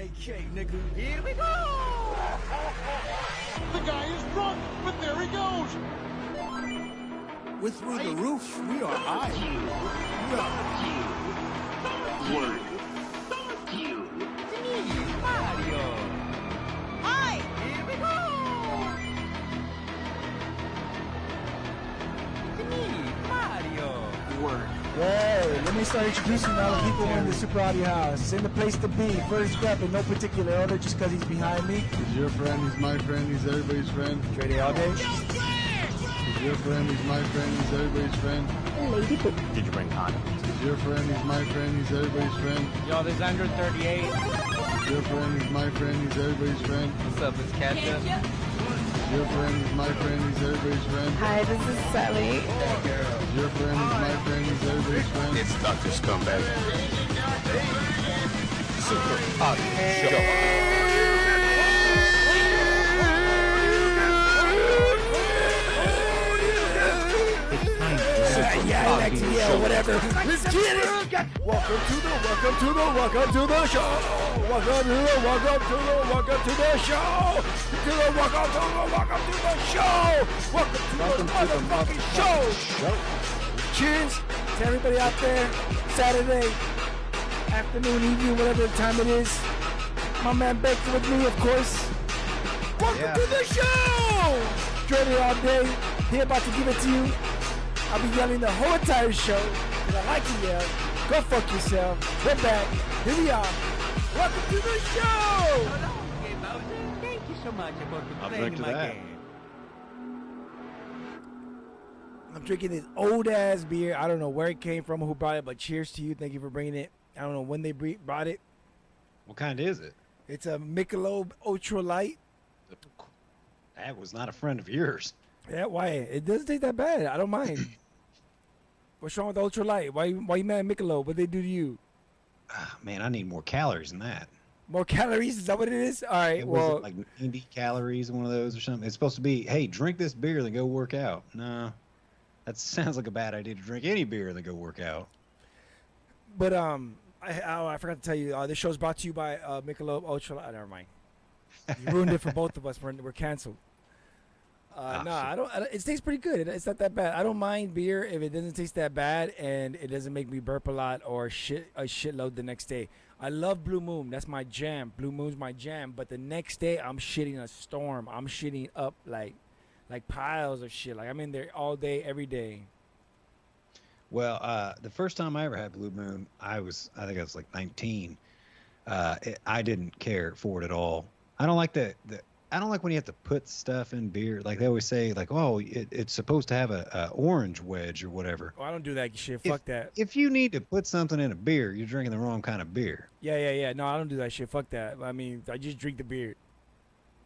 AK, nigga. Here we go! The guy is drunk, but there he goes. We're through the roof. We are high. Word. You. Mario. Hi. Here we go. It's me, Mario. Word. Hey, let me start introducing all the people in the Super Audio House. It's in the place to be. First up, in no particular order, just because he's behind me. He's your friend, he's my friend, he's everybody's friend. Trade all day. He's your friend, he's my friend, he's everybody's friend. Did you bring condoms? He's your friend, he's my friend, he's everybody's friend. Yo, this is Andrew 38. He's your friend, he's my friend, he's everybody's friend. What's up, it's Ketchup? He's your friend, he's my friend, he's everybody's friend. Hi, this is Sally. He's your friend, he's my friend, he's everybody's friend. It's Dr. Scumbag. Super Audio Show. Yeah, whatever. Let's get it. Welcome to the show. Welcome to the show. Welcome to the motherfucking show. Cheers to everybody out there. Saturday afternoon, evening, whatever time it is. My man Baker with me, of course. Welcome to the show. Jordan all day. He about to give it to you. I'll be yelling the whole entire show, because I like to yell. Go fuck yourself. We're back. Here we are. Welcome to the show! Okay, Bowser, thank you so much for I'll playing drink to my that. game. I'm drinking this old-ass beer. I don't know where it came from or who brought it, but cheers to you. Thank you for bringing it. I don't know when they brought it. What kind is it? It's a Michelob Ultra Light. That was not a friend of yours. Yeah, why? It doesn't taste that bad. I don't mind. What's wrong with Ultra Light? Why you mad at Michelob? What they do to you? Ah, man, I need more calories than that. More calories? Is that what it is? All right, Was well, it like 90 calories, one of those or something? It's supposed to be, hey, drink this beer, then go work out. No, that sounds like a bad idea to drink any beer, then go work out. but I forgot to tell you, this show's brought to you by Michelob Ultra Light. Never mind. You ruined it for both of us. We're canceled. No, I don't. It tastes pretty good. It's not that bad. I don't mind beer if it doesn't taste that bad and it doesn't make me burp a lot or a shitload the next day. I love Blue Moon. That's my jam. Blue Moon's my jam. But the next day, I'm shitting a storm. I'm shitting up like piles of shit. Like I'm in there all day, every day. Well, the first time I ever had Blue Moon, I think I was like 19. I didn't care for it at all. I don't like I don't like when you have to put stuff in beer. Like they always say, like, oh, it's supposed to have a orange wedge or whatever. Oh, I don't do that shit. Fuck that. If you need to put something in a beer, you're drinking the wrong kind of beer. Yeah. No, I don't do that shit. Fuck that. I mean, I just drink the beer.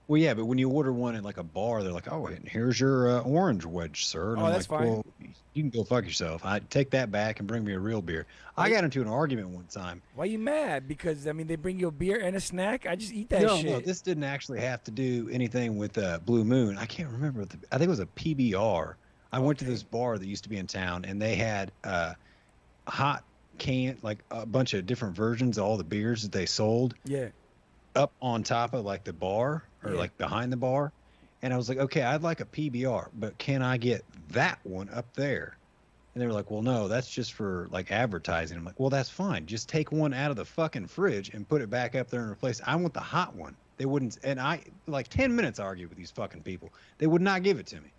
Well, yeah, but when you order one at like a bar, they're like, oh, and here's your orange wedge, sir. And Oh, I'm that's like, fine. well, you can go fuck yourself. I take that back and bring me a real beer. I got into an argument one time. Why you mad? Because, I mean, they bring you a beer and a snack? I just eat that shit. No, this didn't actually have to do anything with Blue Moon. I can't remember. I think it was a PBR. I went to this bar that used to be in town, and they had hot can, like a bunch of different versions of all the beers that they sold. Yeah. Up on top of like the bar or like behind the bar. And I was like, okay, I'd like a PBR, but can I get that one up there? And they were like, well, no, that's just for like advertising. I'm like, well, that's fine. Just take one out of the fucking fridge and put it back up there and replace it. I want the hot one. They wouldn't. And I like 10 minutes argued with these fucking people. They would not give it to me.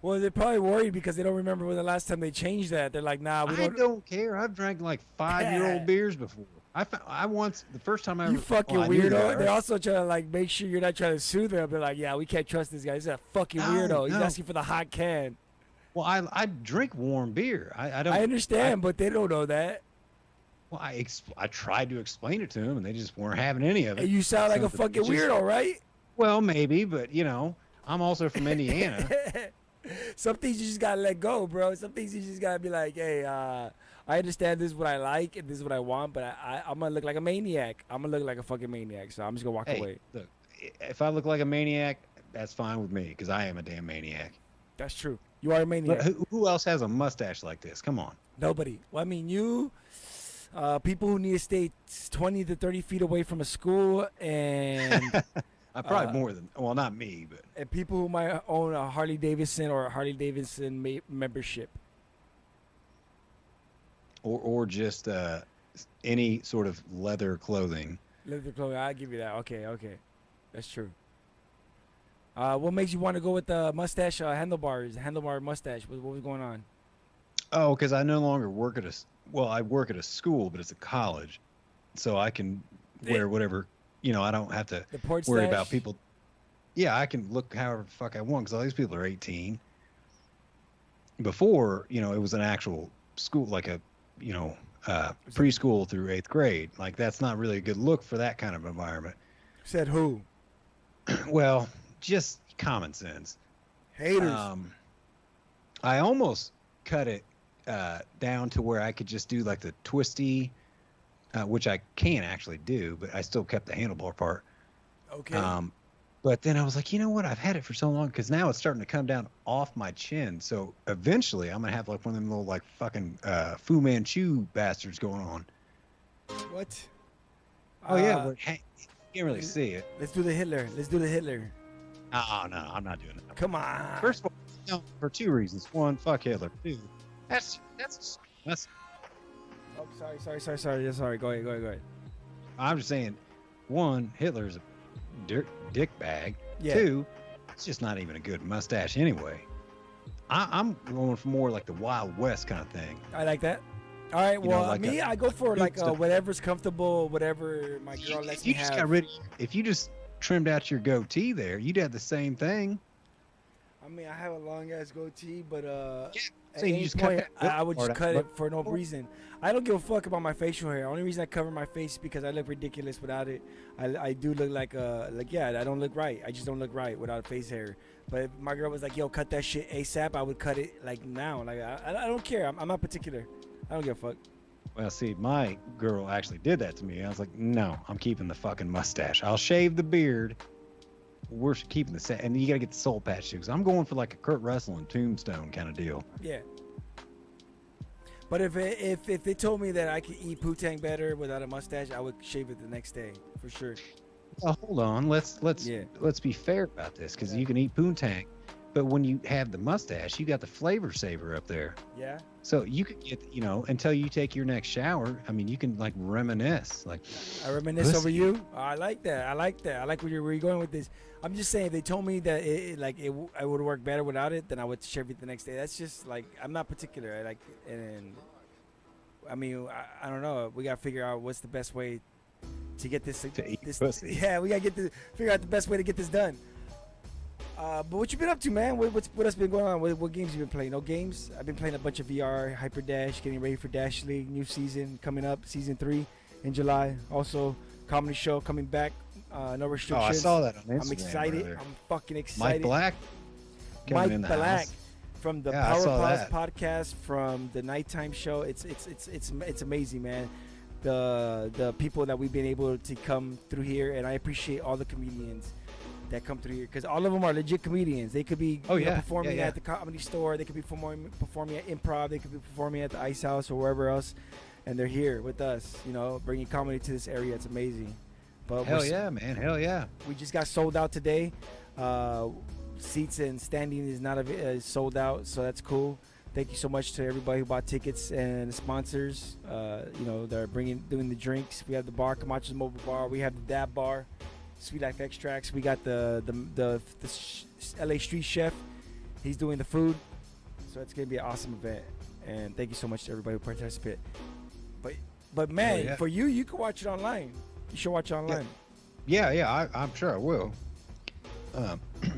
Well, they're probably worried because they don't remember when the last time they changed that. They're like, nah, we I don't. don't care. I've drank like 5-year-old beers before. The first time I ever. You fucking well, I knew weirdo. that, They're right? also trying to like make sure you're not trying to sue them. They're like, yeah, we can't trust this guy. He's a fucking weirdo. He's no. asking for the hot can. Well, I drink warm beer. I don't. I understand, but they don't know that. Well, I tried to explain it to them, and they just weren't having any of it. And you sound like a So fucking it's just- weirdo, right? Well, maybe, but you know, I'm also from Indiana. Some things you just gotta let go, bro. Some things you just gotta be like, hey, I understand this is what I like and this is what I want, but I'm gonna look like a maniac. I'm gonna look like a fucking maniac, so I'm just gonna walk Hey, away. look, if I look like a maniac, that's fine with me, because I am a damn maniac. That's true. You are a maniac. But who else has a mustache like this? Come on. Nobody. Well, I mean, you. People who need to stay 20 to 30 feet away from a school, and Probably more than, well, not me, but and people who might own a Harley Davidson or a Harley Davidson membership. or just any sort of leather clothing. Leather clothing, I'll give you that. Okay, that's true. What makes you want to go with the mustache handlebar mustache? What was going on? Oh, because I no longer work at I work at a school, but it's a college, so I can wear whatever. I don't have to The porch worry stash? about people. Yeah, I can look however the fuck I want because all these people are 18. Before, it was an actual school, like a, preschool through 8th grade. Like, that's not really a good look for that kind of environment. Said who? Well, just common sense. Haters. I almost cut it down to where I could just do like the twisty, which I can actually do, but I still kept the handlebar part. Okay. But then I was like, you know what? I've had it for so long because now it's starting to come down off my chin. So eventually I'm going to have like one of them little like fucking Fu Manchu bastards going on. What? Oh, yeah. Well, hey, you can't really see it. Let's do the Hitler. Oh, no, I'm not doing it. Come on. First of all, for two reasons. One, fuck Hitler. Two, that's Oh, sorry. Go ahead. I'm just saying, one, Hitler's a dick bag. Yeah. Two, it's just not even a good mustache anyway. I'm going for more like the Wild West kind of thing. I like that. All right. Well, like I go for like stuff. whatever's comfortable, whatever my girl lets If you me just have. got rid of, if you just trimmed out your goatee there, you'd have the same thing. I mean, I have a long ass goatee, but at So you any just cut point, that I would part just out. cut it for no reason. I don't give a fuck about my facial hair. Only reason I cover my face is because I look ridiculous without it. I do look like I don't look right. I just don't look right without face hair. But if my girl was like, "Yo, cut that shit ASAP," I would cut it like now. Like I don't care. I'm not particular. I don't give a fuck. Well, see, my girl actually did that to me. I was like, no, I'm keeping the fucking mustache. I'll shave the beard. We're keeping the set, and you gotta get the soul patch too. Cause I'm going for like a Kurt Russell and Tombstone kind of deal. Yeah. But if they told me that I could eat poo-tang better without a mustache, I would shave it the next day for sure. Well, hold on. Let's be fair about this, because you can eat poontang, but when you have the mustache, you got the flavor saver up there. Yeah. So you could get, until you take your next shower. I mean, you can like reminisce. Like I reminisce over pussy. you. I like that. I like where you're going with this. I'm just saying, if they told me that I would work better without it, then I would shave it the next day. That's just like, I'm not particular. I mean, I don't know. We gotta figure out what's the best way to get this. To eat this pussy. Yeah, we gotta figure out the best way to get this done. But what you been up to, man? What else been going on? What games you been playing? No games? I've been playing a bunch of VR, Hyper Dash, getting ready for Dash League, new season coming up, season 3 in July. Also, comedy show coming back, no restrictions. Oh, I saw that on Instagram. I'm excited. Brother. I'm fucking excited. Mike Black coming Mike in the Black house. from the Yeah, I Power saw Pause that. podcast, from the nighttime show. It's amazing, man. The people that we've been able to come through here, and I appreciate all the comedians that come through here, because all of them are legit comedians. They could be performing at the Comedy Store, they could be performing at Improv, they could be performing at the Ice House or wherever else, and they're here with us, bringing comedy to this area. It's amazing. But Hell yeah, man. Hell yeah. we just got sold out today. Seats and standing is not sold out, so that's cool. Thank you so much to everybody who bought tickets and the sponsors. They're doing the drinks. We have the bar, Camacho's Mobile Bar. We have the Dab Bar, Sweet Life Extracts. We got the LA Street Chef. He's doing the food, so it's gonna be an awesome event. And thank you so much to everybody who participated. But man, for you can watch it online. You should watch it online. Yeah, I'm sure I will.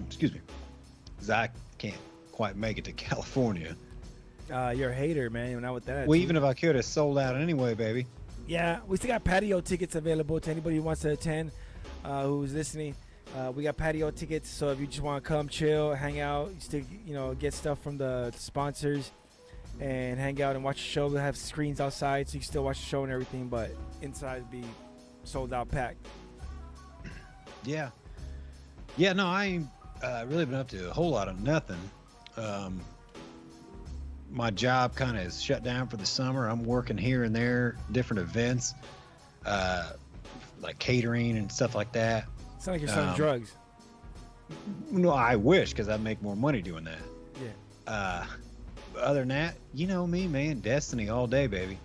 Excuse me. 'Cause I can't quite make it to California. You're a hater, man. You're not with that. Well, attitude. even if I could have sold out anyway, baby. Yeah, we still got patio tickets available to anybody who wants to attend, who's listening. We got patio tickets, so if you just want to come chill, hang out, you still get stuff from the sponsors, and hang out and watch the show. We'll have screens outside, so you can still watch the show and everything, but inside be sold out, packed. Yeah. No, I ain't really been up to a whole lot of nothing. my job kind of is shut down for the summer. I'm working here and there, different events, like catering and stuff like that. Sound like you're selling drugs. No, I wish, because I'd make more money doing that. Yeah. But other than that, you know me, man. Destiny all day, baby.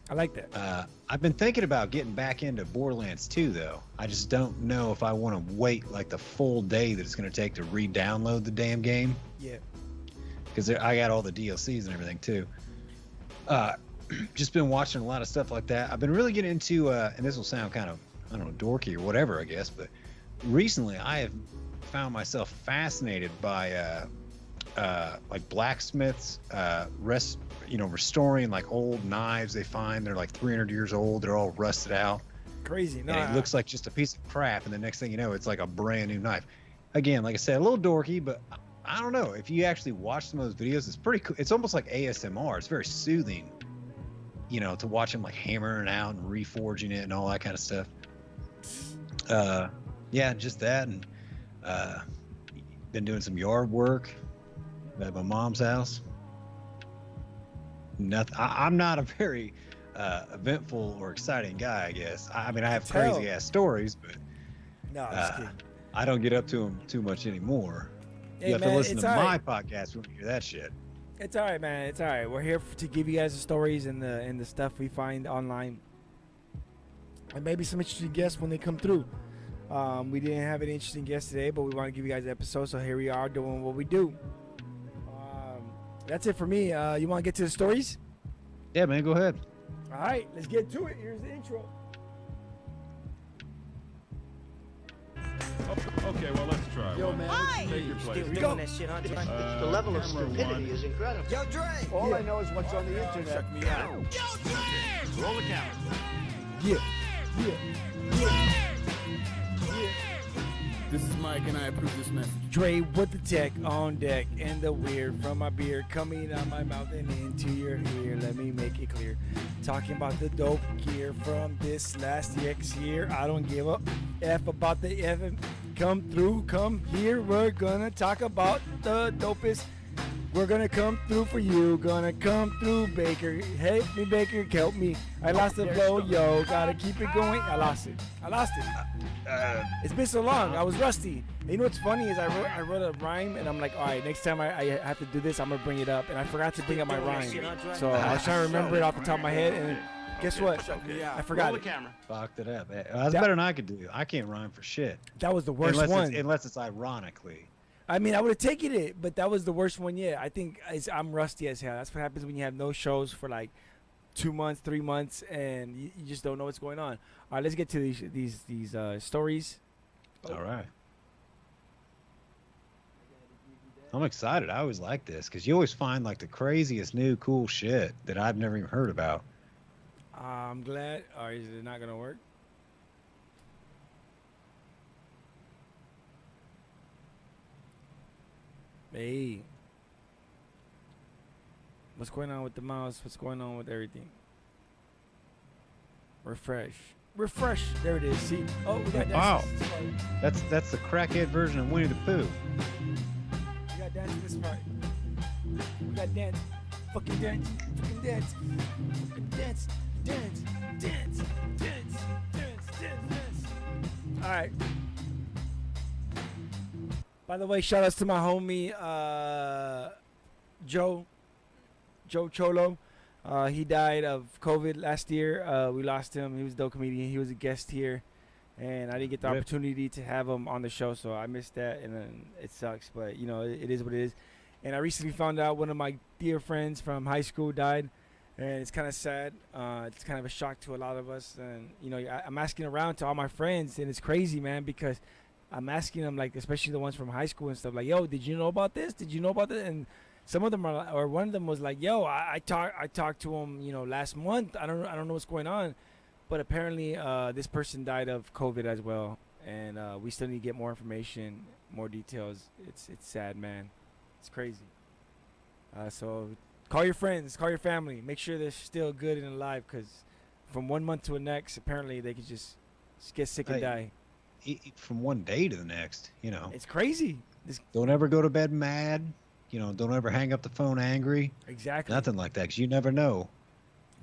I like that. I've been thinking about getting back into Borderlands 2, though. I just don't know if I want to wait like the full day that it's going to take to re-download the damn game. Yeah. Because I got all the DLCs and everything, too. Just been watching a lot of stuff like that. I've been really getting into, and this will sound kind of, I don't know, dorky or whatever, I guess, but recently I have found myself fascinated by like blacksmiths restoring like old knives they find. They're like 300 years old, they're all rusted out, Crazy. No, and it looks like just a piece of crap, and the next thing you know, it's like a brand new knife. Again, like I said, a little dorky, but I don't know, if you actually watch some of those videos, it's pretty cool. It's almost like ASMR. It's very soothing, you know, to watch them like hammering it out and reforging it and all that kind of stuff. Yeah, just that. And been doing some yard work at my mom's house. Nothing. I'm not a very eventful or exciting guy, I guess. I mean, I have crazy ass stories, but no, I'm just kidding. I don't get up to them too much anymore. Hey, You have man, to listen it's to all my right. podcast when you hear that shit. It's all right, man. It's all right. We're here to give you guys the stories and the stuff we find online, and maybe some interesting guests when they come through. We didn't have an interesting guest today, but we want to give you guys an episode, so here we are doing what we do. That's it for me. You want to get to the stories? Yeah, man, go ahead. All right, let's get to it. Here's the intro. Okay, well, let's try. Yo, one. man. Take your place. we go. That shit, huh, Dre? Uh, The level of camera stupidity one. is incredible. Yo, Dre! All I know is what's on the internet. Check me out. Roll the camera. Yeah, yeah, yeah. This is Mike, and I approve this message. Dre with the tech on deck and the weird from my beard coming out my mouth and into your ear. Let me make it clear. Talking about the dope gear from this last year. I don't give a F about the F. Come through, come here. We're gonna talk about the dopest. We're gonna come through for you. Gonna come through, Baker. Help me, Baker. Help me. I lost the flow, yo. Gotta keep it going. I lost it. It's been so long. I was rusty. And you know what's funny is I wrote a rhyme, and I'm like, all right, next time I have to do this, I'm gonna bring it up. And I forgot to bring up my rhyme, so I was trying to remember it off the top of my head. And guess what? I forgot it. Fucked it up. That's better than I could do. I can't rhyme for shit. That was the worst one. Unless it's ironically. I mean, I would have taken it, but that was the worst one yet. I think I'm rusty as hell. That's what happens when you have no shows for like 2 months, 3 months, and you just don't know what's going on. All right, let's get to these stories. All right. I'm excited. I always like this because you always find like the craziest new cool shit that I've never even heard about. I'm glad. Or is it not gonna work? Hey, what's going on with the mouse? What's going on with everything? Refresh. There it is. See? Oh, we got Wow. dance. That's the crackhead version of Winnie the Pooh. We got dance in this part. We got dance. Fucking dance. Fucking dance. Fucking dance. Dance. Dance. Dance. Dance. Dance. All right. By the way, shout outs to my homie Joe Cholo. He died of COVID last year. We lost him. He was a dope comedian. He was a guest here, and I didn't get the Rip. opportunity to have him on the show, so I missed that, and it sucks. But you know, it is what it is. And I recently found out one of my dear friends from high school died, and it's kind of sad. It's kind of a shock to a lot of us, and you know, I'm asking around to all my friends, and it's crazy, man, because I'm asking them, like, especially the ones from high school and stuff, like, yo, did you know about this? Did you know about this? And some of them are, or one of them was like, yo, I talked to him, you know, last month. I don't know what's going on, but apparently this person died of COVID as well, and we still need to get more information, more details. It's sad, man. It's crazy. So call your friends, call your family, make sure they're still good and alive, because from 1 month to the next, apparently they could just get sick and die. From one day to the next, you know. It's crazy. Don't ever go to bed mad. don't ever hang up the phone angry. Exactly. Nothing like that, because you never know.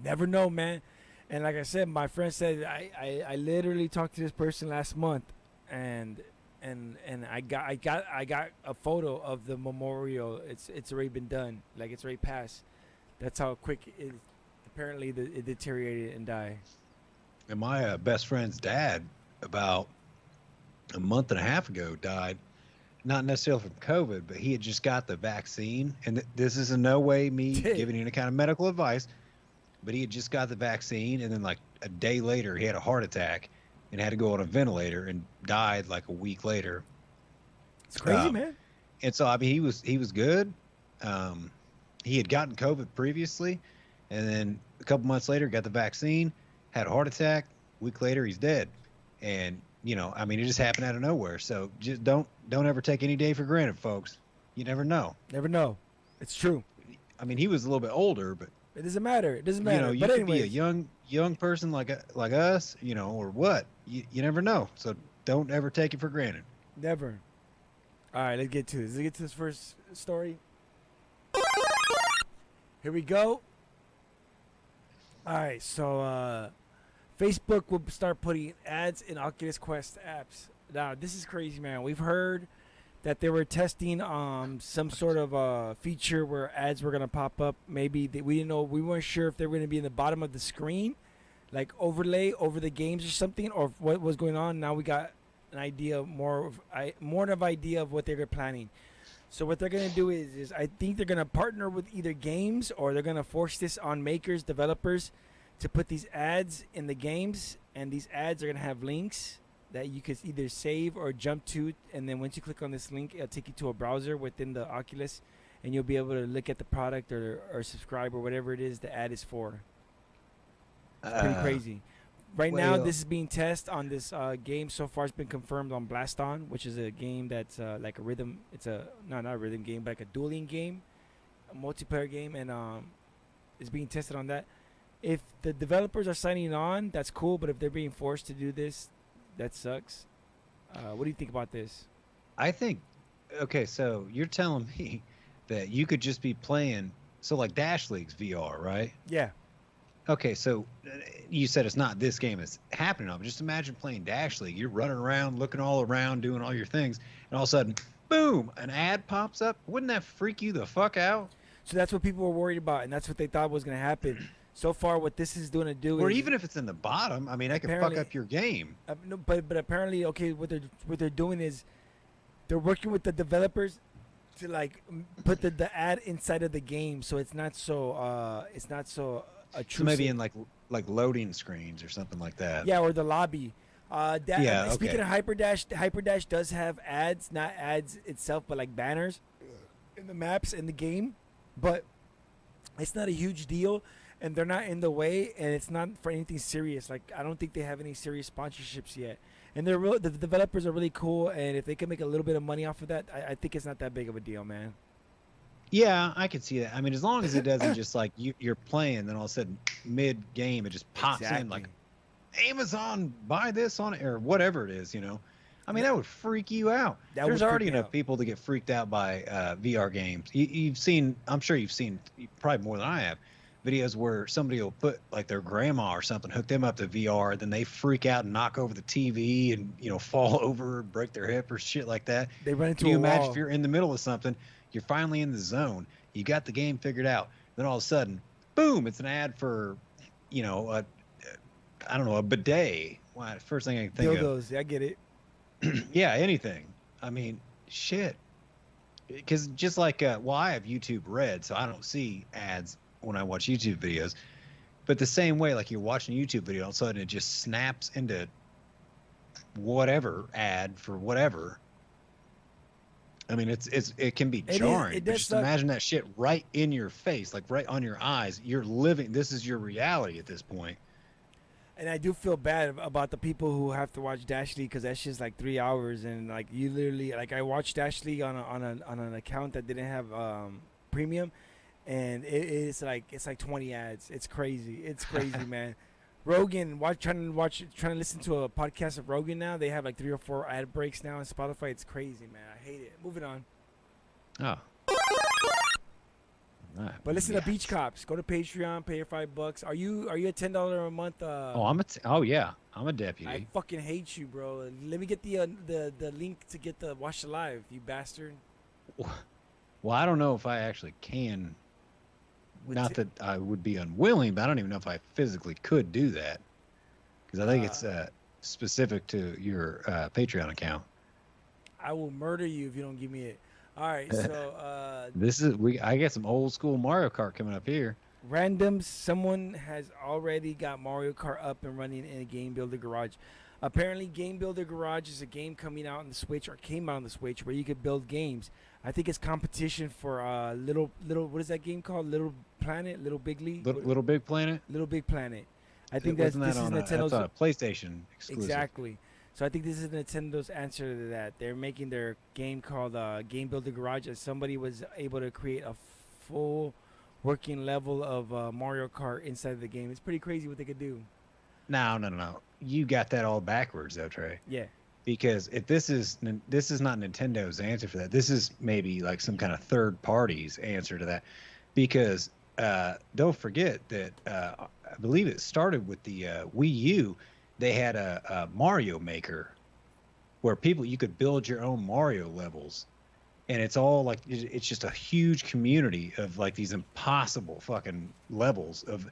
Never know, man. And like I said, my friend said I literally talked to this person last month, and I got a photo of the memorial. It's already been done. Like, it's already passed. That's how quick it apparently it deteriorated and died. And my best friend's dad, about a month and a half ago, died. Not necessarily from COVID, but he had just got the vaccine. And this is in no way me giving any kind of medical advice, but he had just got the vaccine, and then like a day later, he had a heart attack and had to go on a ventilator and died like a week later. It's crazy, man. And so, I mean, he was good. He had gotten COVID previously, and then a couple months later, got the vaccine, had a heart attack. A week later, he's dead. And I mean, it just happened out of nowhere. So just don't ever take any day for granted, folks. You never know. Never know. It's true. I mean, he was a little bit older, but It doesn't matter. It doesn't matter. you but could be a anyways, young person like us, or what. You never know. So don't ever take it for granted. never. All right, let's get to this. Let's get to this first story. Here we go. All right, so Facebook will start putting ads in Oculus Quest apps. Now, this is crazy, man. We've heard that they were testing some sort of feature where ads were gonna pop up. Maybe we didn't know. We weren't sure if they were gonna be in the bottom of the screen, like overlay over the games or something, or what was going on. Now we got an idea, more of an idea of what they were planning. So what they're gonna do is I think they're gonna partner with either games, or they're gonna force this on makers, developers, to put these ads in the games, and these ads are gonna have links that you could either save or jump to, and then once you click on this link, it'll take you to a browser within the Oculus, and you'll be able to look at the product or subscribe or whatever it is the ad is for. It's pretty crazy. Right now, well- this is being tested on this game. So far, it's been confirmed on Blaston, which is a game that's like a rhythm. It's not a rhythm game, but like a dueling game, a multiplayer game, and it's being tested on that. If the developers are signing on, that's cool. But if they're being forced to do this, that sucks. What do you think about this? I think, okay, so you're telling me that you could just be playing, so like Dash League's VR, right? Yeah. Okay, so you said it's not this game it's happening on, but just imagine playing Dash League. You're running around, looking all around, doing all your things, and all of a sudden, boom, an ad pops up. Wouldn't that freak you the fuck out? So that's what people were worried about, and that's what they thought was going to happen. So far, what this is going to do Or is, even if it's in the bottom, I mean, that could fuck Apparently- up your game. no, but apparently, okay, what they're doing is they're working with the developers to like put the ad inside of the game, so it's not so So intrusive. maybe in like loading screens or something like that. Yeah, or the lobby. Yeah, Speaking okay. of Hyperdash does have ads, not ads itself, but like banners in the maps in the game. But it's not a huge deal, and they're not in the way, and it's not for anything serious. Like, I don't think they have any serious sponsorships yet. And the developers are really cool, and if they can make a little bit of money off of that, I think it's not that big of a deal, man. Yeah, I could see that. I mean, as long as it doesn't just like you're playing, then all of a sudden mid game it just pops in like Amazon, buy this on it or whatever it is, I mean, that would freak you out. That There's would freak already me enough out. people to get freaked out by VR games. You've seen, I'm sure you've seen probably more than I have, videos where somebody will put like their grandma or something, hook them up to VR, then they freak out and knock over the TV and fall over, break their hip or shit like that. They run into Can you a imagine wall. if you're in the middle of something, you're finally in the zone, you got the game figured out, then all of a sudden, boom, it's an ad for, a bidet. Why, first thing I can think of. Dildos, I get it. Yeah, anything. I mean, shit. Because just like, I have YouTube Red, so I don't see ads when I watch YouTube videos. But the same way, like you're watching a YouTube video, all of a sudden it just snaps into whatever ad for whatever. I mean, it can be is. jarring. It but does just suck. imagine that shit right in your face, like right on your eyes. You're living. This is your reality at this point. And I do feel bad about the people who have to watch Dash League, because that's just like 3 hours, and like you literally, like, I watched Dash League on an account that didn't have premium, and it's like 20 ads. It's crazy. It's crazy, man. Rogan, trying to listen to a podcast of Rogan now. They have like 3 or 4 ad breaks now on Spotify. It's crazy, man. I hate it. Moving on. Oh. But listen to Beach Cops. Go to Patreon, pay your $5. Are you a $10 a month? Oh yeah, I'm a deputy. I fucking hate you, bro. Let me get the link to get the watch the live, you bastard. Well, I don't know if I actually can. Not that I would be unwilling, but I don't even know if I physically could do that, because I think it's specific to your Patreon account. I will murder you if you don't give me it. All right, so I got some old school Mario Kart coming up here. randoms. Someone has already got Mario Kart up and running in a Game Builder Garage. Apparently, Game Builder Garage is a game coming out on the Switch, or came out on the Switch, where you could build games. I think it's competition for little. What is that game called? Little Planet, Little Big League, Little Big Planet. Little Big Planet. I think Wasn't this that is on Nintendo's. that's a PlayStation exclusive. Exactly. So I think this is Nintendo's answer to that. They're making their game called Game Builder Garage, and somebody was able to create a full working level of Mario Kart inside of the game. It's pretty crazy what they could do. No. You got that all backwards, though, Trey. Yeah. Because if this is not Nintendo's answer for that. This is maybe like some kind of third party's answer to that. Because don't forget that I believe it started with the Wii U. They had a Mario Maker where you could build your own Mario levels, and it's all like it's just a huge community of like these impossible fucking levels of.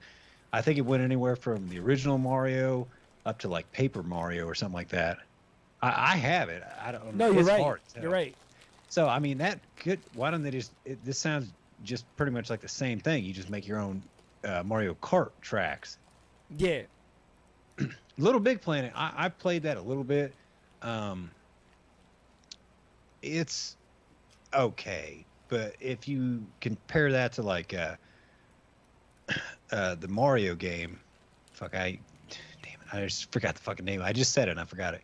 I think it went anywhere from the original Mario up to like Paper Mario or something like that. I have it. I don't. No, you're it's right. hard to tell. You're right. So I mean that could. Why don't they just? This sounds just pretty much like the same thing. You just make your own Mario Kart tracks. Yeah. Little Big Planet, I played that a little bit. It's okay, but if you compare that to like the Mario game, damn it, I just forgot the fucking name. I just said it and I forgot it.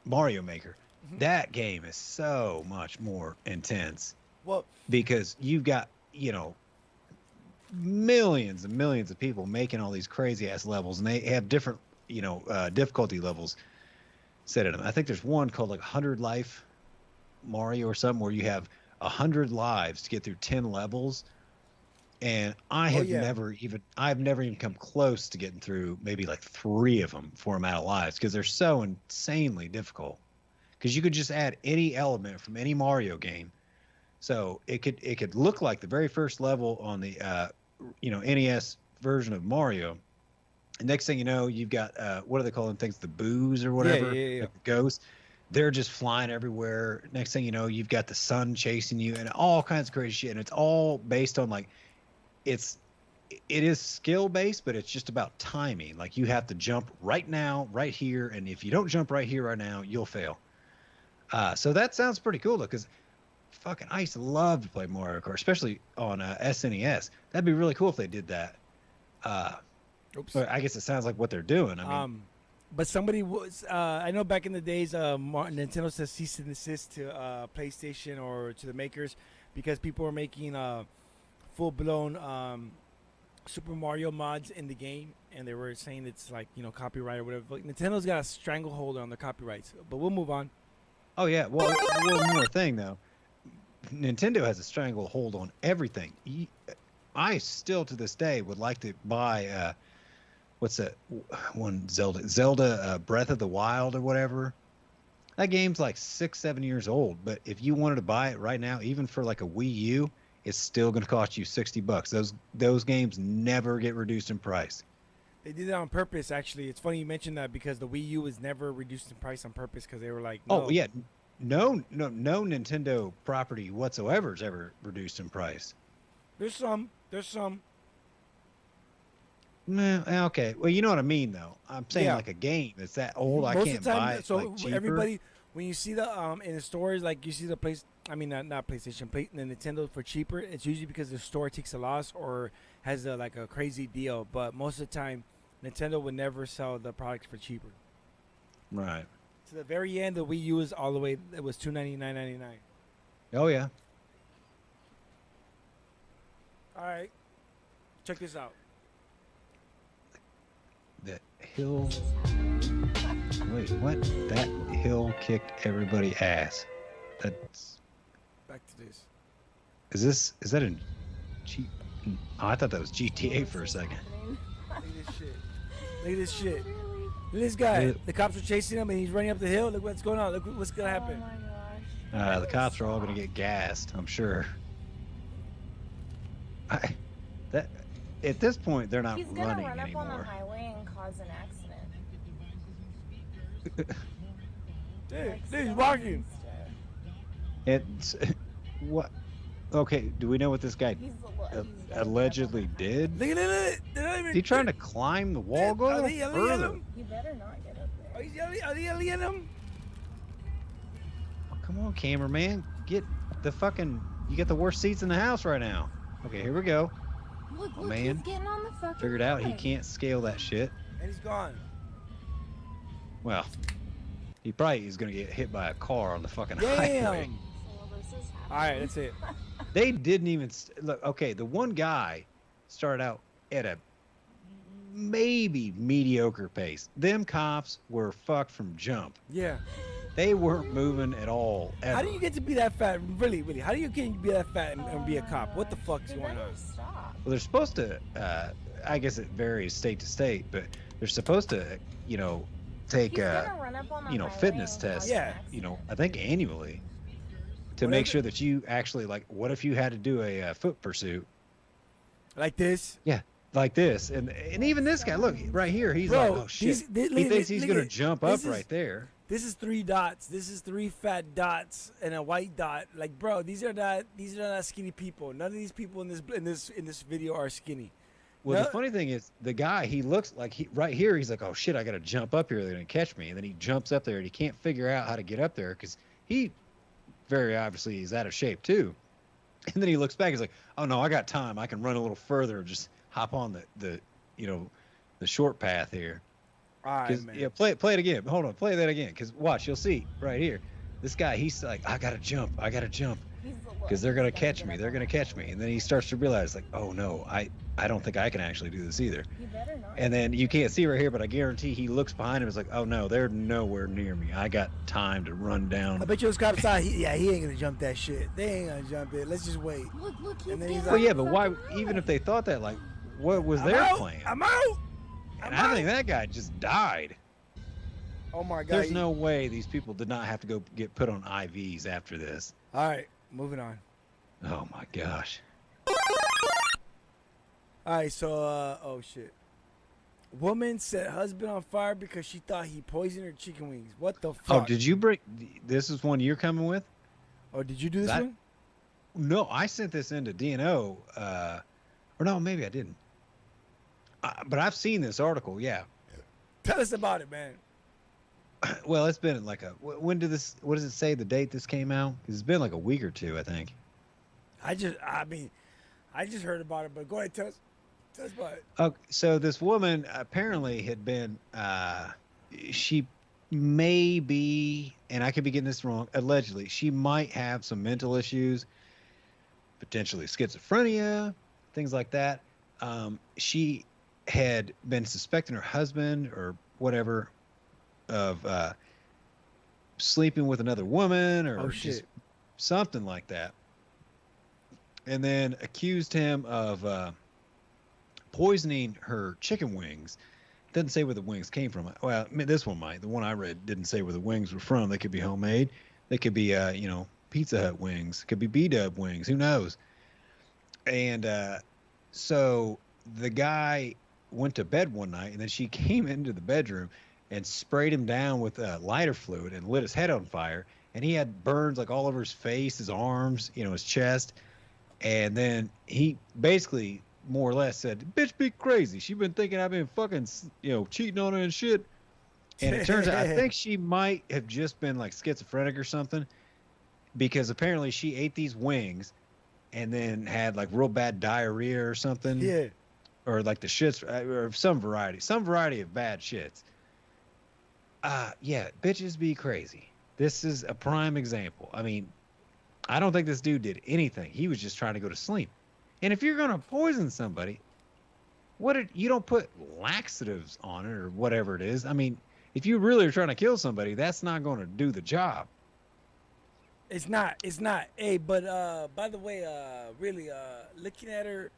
Mario Maker. Mm-hmm. That game is so much more intense. Well, Because you've got, millions and millions of people making all these crazy ass levels, and they have different difficulty levels set in them. I think there's one called like 100 Life Mario or something, where you have 100 lives to get through 10 levels, and I've never even come close to getting through maybe like 3 of them before I'm out of lives, because they're so insanely difficult. Because you could just add any element from any Mario game, so it could look like the very first level on the NES version of Mario. And next thing you know, you've got what do they call them things? The boos or whatever. Yeah. Like the ghosts. They're just flying everywhere. Next thing you know, you've got the sun chasing you and all kinds of crazy shit. And it's all based on like, it is skill based, but it's just about timing. Like you have to jump right now, right here, and if you don't jump right here, right now, you'll fail. So that sounds pretty cool though, because fucking I used to love to play Mario Kart, especially on SNES. That'd be really cool if they did that. oops. But I guess it sounds like what they're doing. I mean, But somebody was. I know back in the days, Nintendo says cease and desist to PlayStation or to the makers, because people were making full-blown Super Mario mods in the game, and they were saying it's like copyright or whatever. Like, Nintendo's got a stranglehold on the copyrights. But we'll move on. oh yeah. Well, one more thing though. Nintendo has a stranglehold on everything. I still to this day would like to buy what's that one Zelda Breath of the Wild or whatever. That game's like 6-7 years old, but if you wanted to buy it right now, even for like a Wii U, it's still going to cost you $60. Those games never get reduced in price. They did it on purpose, actually. It's funny you mentioned that, because the Wii U was never reduced in price on purpose, because they were like, no. Oh yeah, no Nintendo property whatsoever is ever reduced in price. There's some. Nah, okay. Well, you know what I mean, though. I'm saying Yeah. like a game that's that old, I Most can't of the time, buy it so like cheaper. everybody, when you see the in the stores, like you see the not PlayStation, the Nintendo for cheaper, it's usually because the store takes a loss or has like a crazy deal. But most of the time, Nintendo would never sell the products for cheaper. Right. To the very end, the Wii U was all the way. It was $299.99. Oh yeah. All right, check this out. That hill. Wait, what? That hill kicked everybody ass. That's. Back to this. Is that in? G. Oh, I thought that was GTA for a second. Look at this shit. Look at this shit. Look at this guy. The cops are chasing him and he's running up the hill. Look what's going on. Look what's gonna happen. Oh my gosh. The cops are all gonna get gassed, I'm sure. That at this point they're not He's gonna running run up on the anymore. highway and cause an accident. Dude, he's walking. It's what? Okay, do we know what this guy He's allegedly did? Look at it. They're not even. Is he trying to climb the wall? Go a Are little they yelling at further. him? You better not get up there. Are they yelling at him? Oh, come on, cameraman, get the fucking. You get the worst seats in the house right now. Okay, here we go. Look, Oh, look, man. he's getting on the fucking Figured out he highway. can't scale that shit. And he's gone. Well, he probably is gonna get hit by a car on the fucking highway. Damn. So this is happening. All right, that's it. They didn't even look. Okay, the one guy started out at a maybe mediocre pace. Them cops were fucked from jump. Yeah. They weren't moving at all. Ever. How do you get to be that fat? Really, really. How do you get to be that fat and be a cop? What the fuck is They going better on? stop. Well, they're supposed to. I guess it varies state to state, but they're supposed to, take He's gonna run up on the highway fitness and tests. cause an Yeah. accident. I think annually to Whatever. make sure that you actually what if you had to do a foot pursuit Like this? like this, and even this guy, look right here, he's Bro, like, oh shit, these- he thinks he's look gonna at- jump this up is- right there. This is 3 dots. This is 3 fat dots and a white dot. Like, bro, these are not skinny people. None of these people in this video are skinny. Well, No- the funny thing is, the guy, he looks like right here, he's like, oh shit, I gotta jump up here, they're gonna catch me, and then he jumps up there and he can't figure out how to get up there because he very obviously is out of shape too. And then he looks back, he's like, oh no, I got time, I can run a little further, just hop on the short path here. All right, 'Cause, man. yeah, play it again. Hold on, play that again. Because watch, you'll see right here. This guy, he's like, I gotta jump, He's because they're gonna catch me. They're gonna catch me. And then he starts to realize, like, oh no, I don't think I can actually do this either. You better not. And then you can't see right here, but I guarantee he looks behind him. Is like, oh no, they're nowhere near me. I got time to run down. I bet you those cops out. He ain't gonna jump that shit. They ain't gonna jump it. Let's just wait. Look, he's And then he's getting Well, on yeah, the but why? fucking Even highway. if they thought that, like, what was I'm their out. plan? I'm out. And I think that guy just died. Oh my god. There's no way these people did not have to go get put on IVs after this. All right, moving on. Oh my gosh. All right, so oh shit. Woman set husband on fire because she thought he poisoned her chicken wings. What the fuck? Oh, did you bring? This is one you're coming with? Oh, did you do this That- one? No, I sent this into DNO. Or no, maybe I didn't. But I've seen this article. Yeah. Tell us about it, man. Well, it's been like when did this? What does it say? The date this came out? 'Cause it's been like a week or two, I think. I just heard about it, but go ahead, tell us about it. Okay, so this woman apparently had been. She may be, and I could be getting this wrong. Allegedly, she might have some mental issues, potentially schizophrenia, things like that. She had been suspecting her husband or whatever of sleeping with another woman or Oh, just shit. something like that, and then accused him of poisoning her chicken wings. Doesn't say where the wings came from. Well, I mean, this one might. The one I read didn't say where the wings were from. They could be homemade. They could be, Pizza Hut wings. Could be B-Dub wings. Who knows? And so the guy went to bed one night, and then she came into the bedroom and sprayed him down with lighter fluid and lit his head on fire. And he had burns like all over his face, his arms, his chest. And then he basically more or less said, "Bitch, be crazy. She been thinking I've been fucking, cheating on her and shit." And it turns out, I think she might have just been like schizophrenic or something, because apparently she ate these wings and then had like real bad diarrhea or something. Yeah. Or like the shits, or some variety of bad shits. Yeah, bitches be crazy. This is a prime example. I mean, I don't think this dude did anything. He was just trying to go to sleep. And if you're gonna poison somebody, you don't put laxatives on it or whatever it is. I mean, if you really are trying to kill somebody, that's not going to do the job. It's not. It's not. Hey, but by the way, really, looking at her,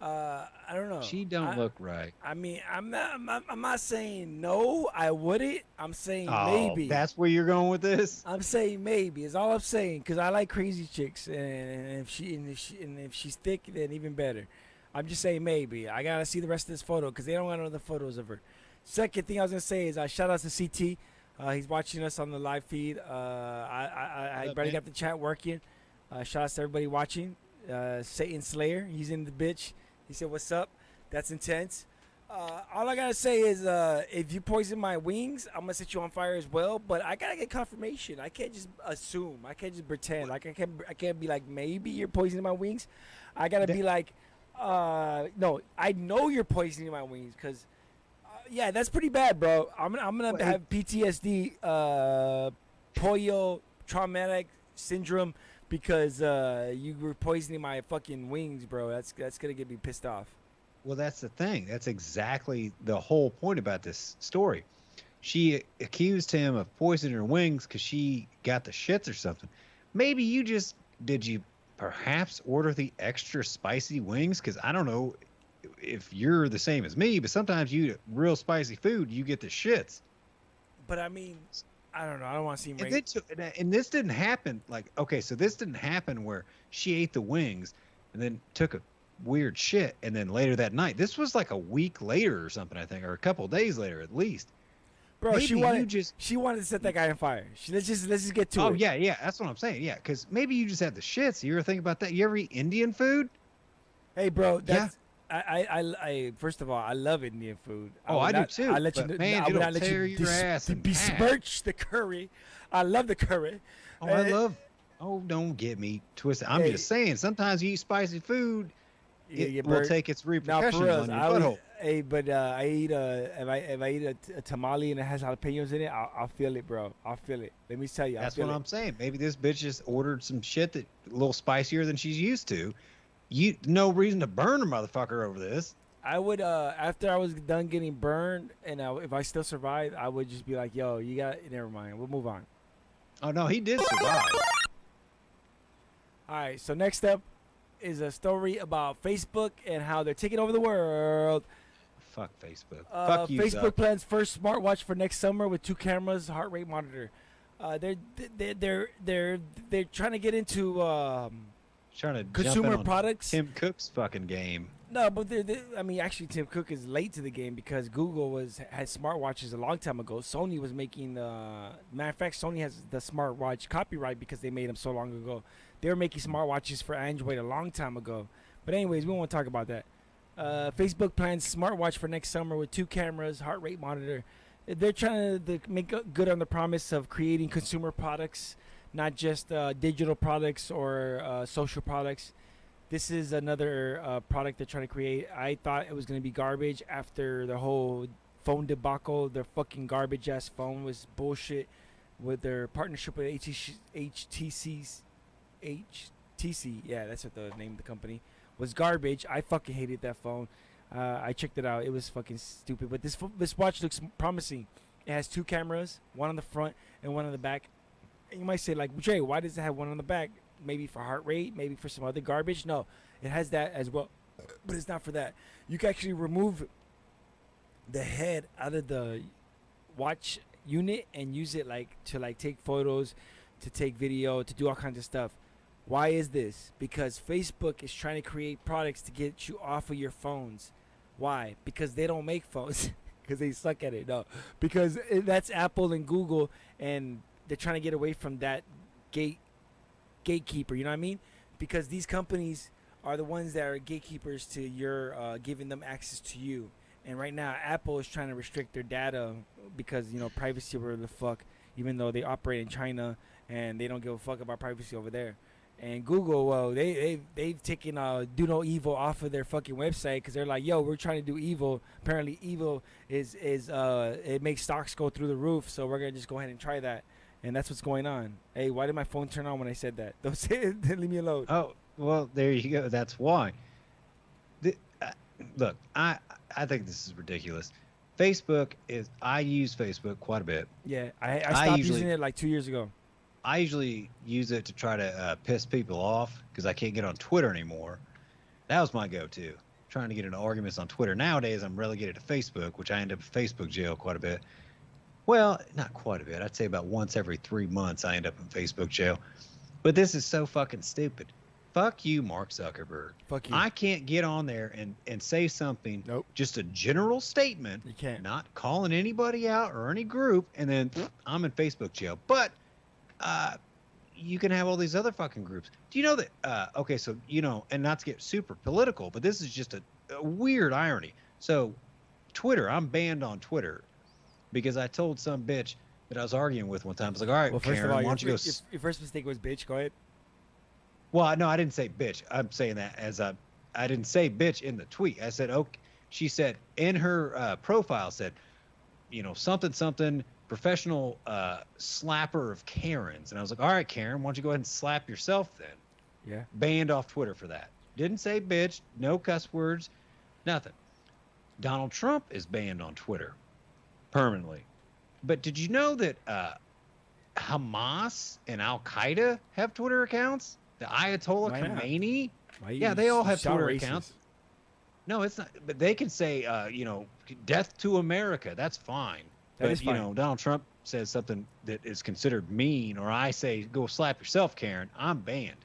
I don't know. She don't look right. I mean, I'm not saying no. I wouldn't. I'm saying Oh, maybe. that's where you're going with this? I'm saying maybe. Is all I'm saying. Cause I like crazy chicks, and if she's thick, then even better. I'm just saying maybe. I gotta see the rest of this photo, cause they don't want to know the photos of her. Second thing I was gonna say is shout out to CT. He's watching us on the live feed. I up, already man? got the chat working. Shout out to everybody watching. Satan Slayer, he's in the bitch. He said, "What's up?" That's intense. All I gotta say is, if you poison my wings, I'm gonna set you on fire as well. But I gotta get confirmation. I can't just assume. I can't just pretend. Like I can't be like, maybe you're poisoning my wings. I gotta be like, no, I know you're poisoning my wings, cause yeah, that's pretty bad, bro. I'm gonna have PTSD, polio traumatic syndrome, because you were poisoning my fucking wings, bro. That's gonna get me pissed off. Well, that's the thing. That's exactly the whole point about this story. She accused him of poisoning her wings because she got the shits or something. Maybe did you perhaps order the extra spicy wings? Because I don't know if you're the same as me, but sometimes you eat real spicy food, you get the shits. But I mean, I don't know. I don't want to seem And, racist. and this didn't happen. Like, okay, so this didn't happen where she ate the wings and then took a weird shit, and then later that night. This was like a week later or something, I think, or a couple of days later at least. Bro, maybe she you wanted just- she wanted to set that guy on fire. Let's just get to it. Oh yeah, that's what I'm saying. Yeah, because maybe you just had the shits. You ever think about that? You ever eat Indian food? Hey, bro, that's I first of all, I love Indian food. Oh, I do too, I let you but know, man, I would it'll not let tear you your ass in half. besmirch the curry. I love the curry. Oh, I love. Oh, don't get me twisted. I'm Hey. just saying. Sometimes you eat spicy food, You it get will burnt. take its Now, repercussions for real, on your I would, butthole. hey, but I eat if I eat a tamale and it has jalapenos in it, I'll feel it, bro. I'll feel it. Let me tell you, That's I'll what feel I'm saying. Maybe this bitch just ordered some shit that a little spicier than she's used to. You no reason to burn a motherfucker over this. I would after I was done getting burned, and if I still survived, I would just be like, "Yo, you got never mind. We'll move on." Oh no, he did survive. All right. So next up is a story about Facebook and how they're taking over the world. Fuck Facebook. Fuck you, Facebook Zuck. plans first smartwatch for next summer with 2 cameras, heart rate monitor. They're trying to get into Trying to consumer jump in on products. Tim Cook's fucking game. No, but I mean, actually, Tim Cook is late to the game because Google had smartwatches a long time ago. Sony was making matter of fact, Sony has the smartwatch copyright because they made them so long ago. They were making smartwatches for Android a long time ago. But anyways, we won't talk about that. Facebook plans smartwatch for next summer with 2 cameras, heart rate monitor. They're trying to make good on the promise of creating consumer products, not just digital products or social products. This is another product they're trying to create. I thought it was going to be garbage after the whole phone debacle. Their fucking garbage ass phone was bullshit with their partnership with HTC. Yeah, that's what the name of the company was. Garbage. I fucking hated that phone. I checked it out. It was fucking stupid. But this watch looks promising. It has 2 cameras, one on the front and one on the back. And you might say, like, Jay, why does it have one on the back? Maybe for heart rate, maybe for some other garbage. No, it has that as well, but it's not for that. You can actually remove the head out of the watch unit and use it to take photos, to take video, to do all kinds of stuff. Why is this? Because Facebook is trying to create products to get you off of your phones. Why? Because they don't make phones. Because they suck at it. No, because that's Apple and Google, and they're trying to get away from that gatekeeper. You know what I mean? Because these companies are the ones that are gatekeepers to your giving them access to you. And right now, Apple is trying to restrict their data because privacy, whatever the fuck. Even though they operate in China and they don't give a fuck about privacy over there. And Google, well, they've taken do no evil off of their fucking website because they're like, yo, we're trying to do evil. Apparently, evil is it makes stocks go through the roof, so we're gonna just go ahead and try that. And that's what's going on. Hey, why did my phone turn on when I said that? Don't say it. Leave me alone. Oh, well, there you go. That's why. Look, I think this is ridiculous. I use Facebook quite a bit. Yeah, I stopped usually- using it like 2 years ago. I usually use it to try to piss people off because I can't get on Twitter anymore. That was my go-to. Trying to get into arguments on Twitter. Nowadays, I'm relegated to Facebook, which I end up in Facebook jail quite a bit. Well, not quite a bit. I'd say about once every 3 months I end up in Facebook jail. But this is so fucking stupid. Fuck you, Mark Zuckerberg. Fuck you. I can't get on there and say something, Nope. just a general statement, You can't. not calling anybody out or any group, and then I'm in Facebook jail. But you can have all these other fucking groups. Do you know that, okay, so, and not to get super political, but this is just a weird irony. So Twitter, I'm banned on Twitter because I told some bitch that I was arguing with one time. I was like, all right, Well, first Karen, of all, why your, don't you go... your first mistake was bitch. Go ahead. Well, no, I didn't say bitch. I'm saying that as I didn't say bitch in the tweet. I said, okay. She said in her profile said, something, professional slapper of Karens. And I was like, all right, Karen, why don't you go ahead and slap yourself then? Yeah. Banned off Twitter for that. Didn't say bitch, no cuss words, nothing. Donald Trump is banned on Twitter permanently. But did you know that Hamas and Al Qaeda have Twitter accounts? The Ayatollah Why not? Khomeini? Why Yeah, you they all have sound Twitter racist? accounts. No, it's not. But they can say, death to America. That's fine. That But, is fine. Donald Trump says something that is considered mean, or I say, go slap yourself, Karen, I'm banned.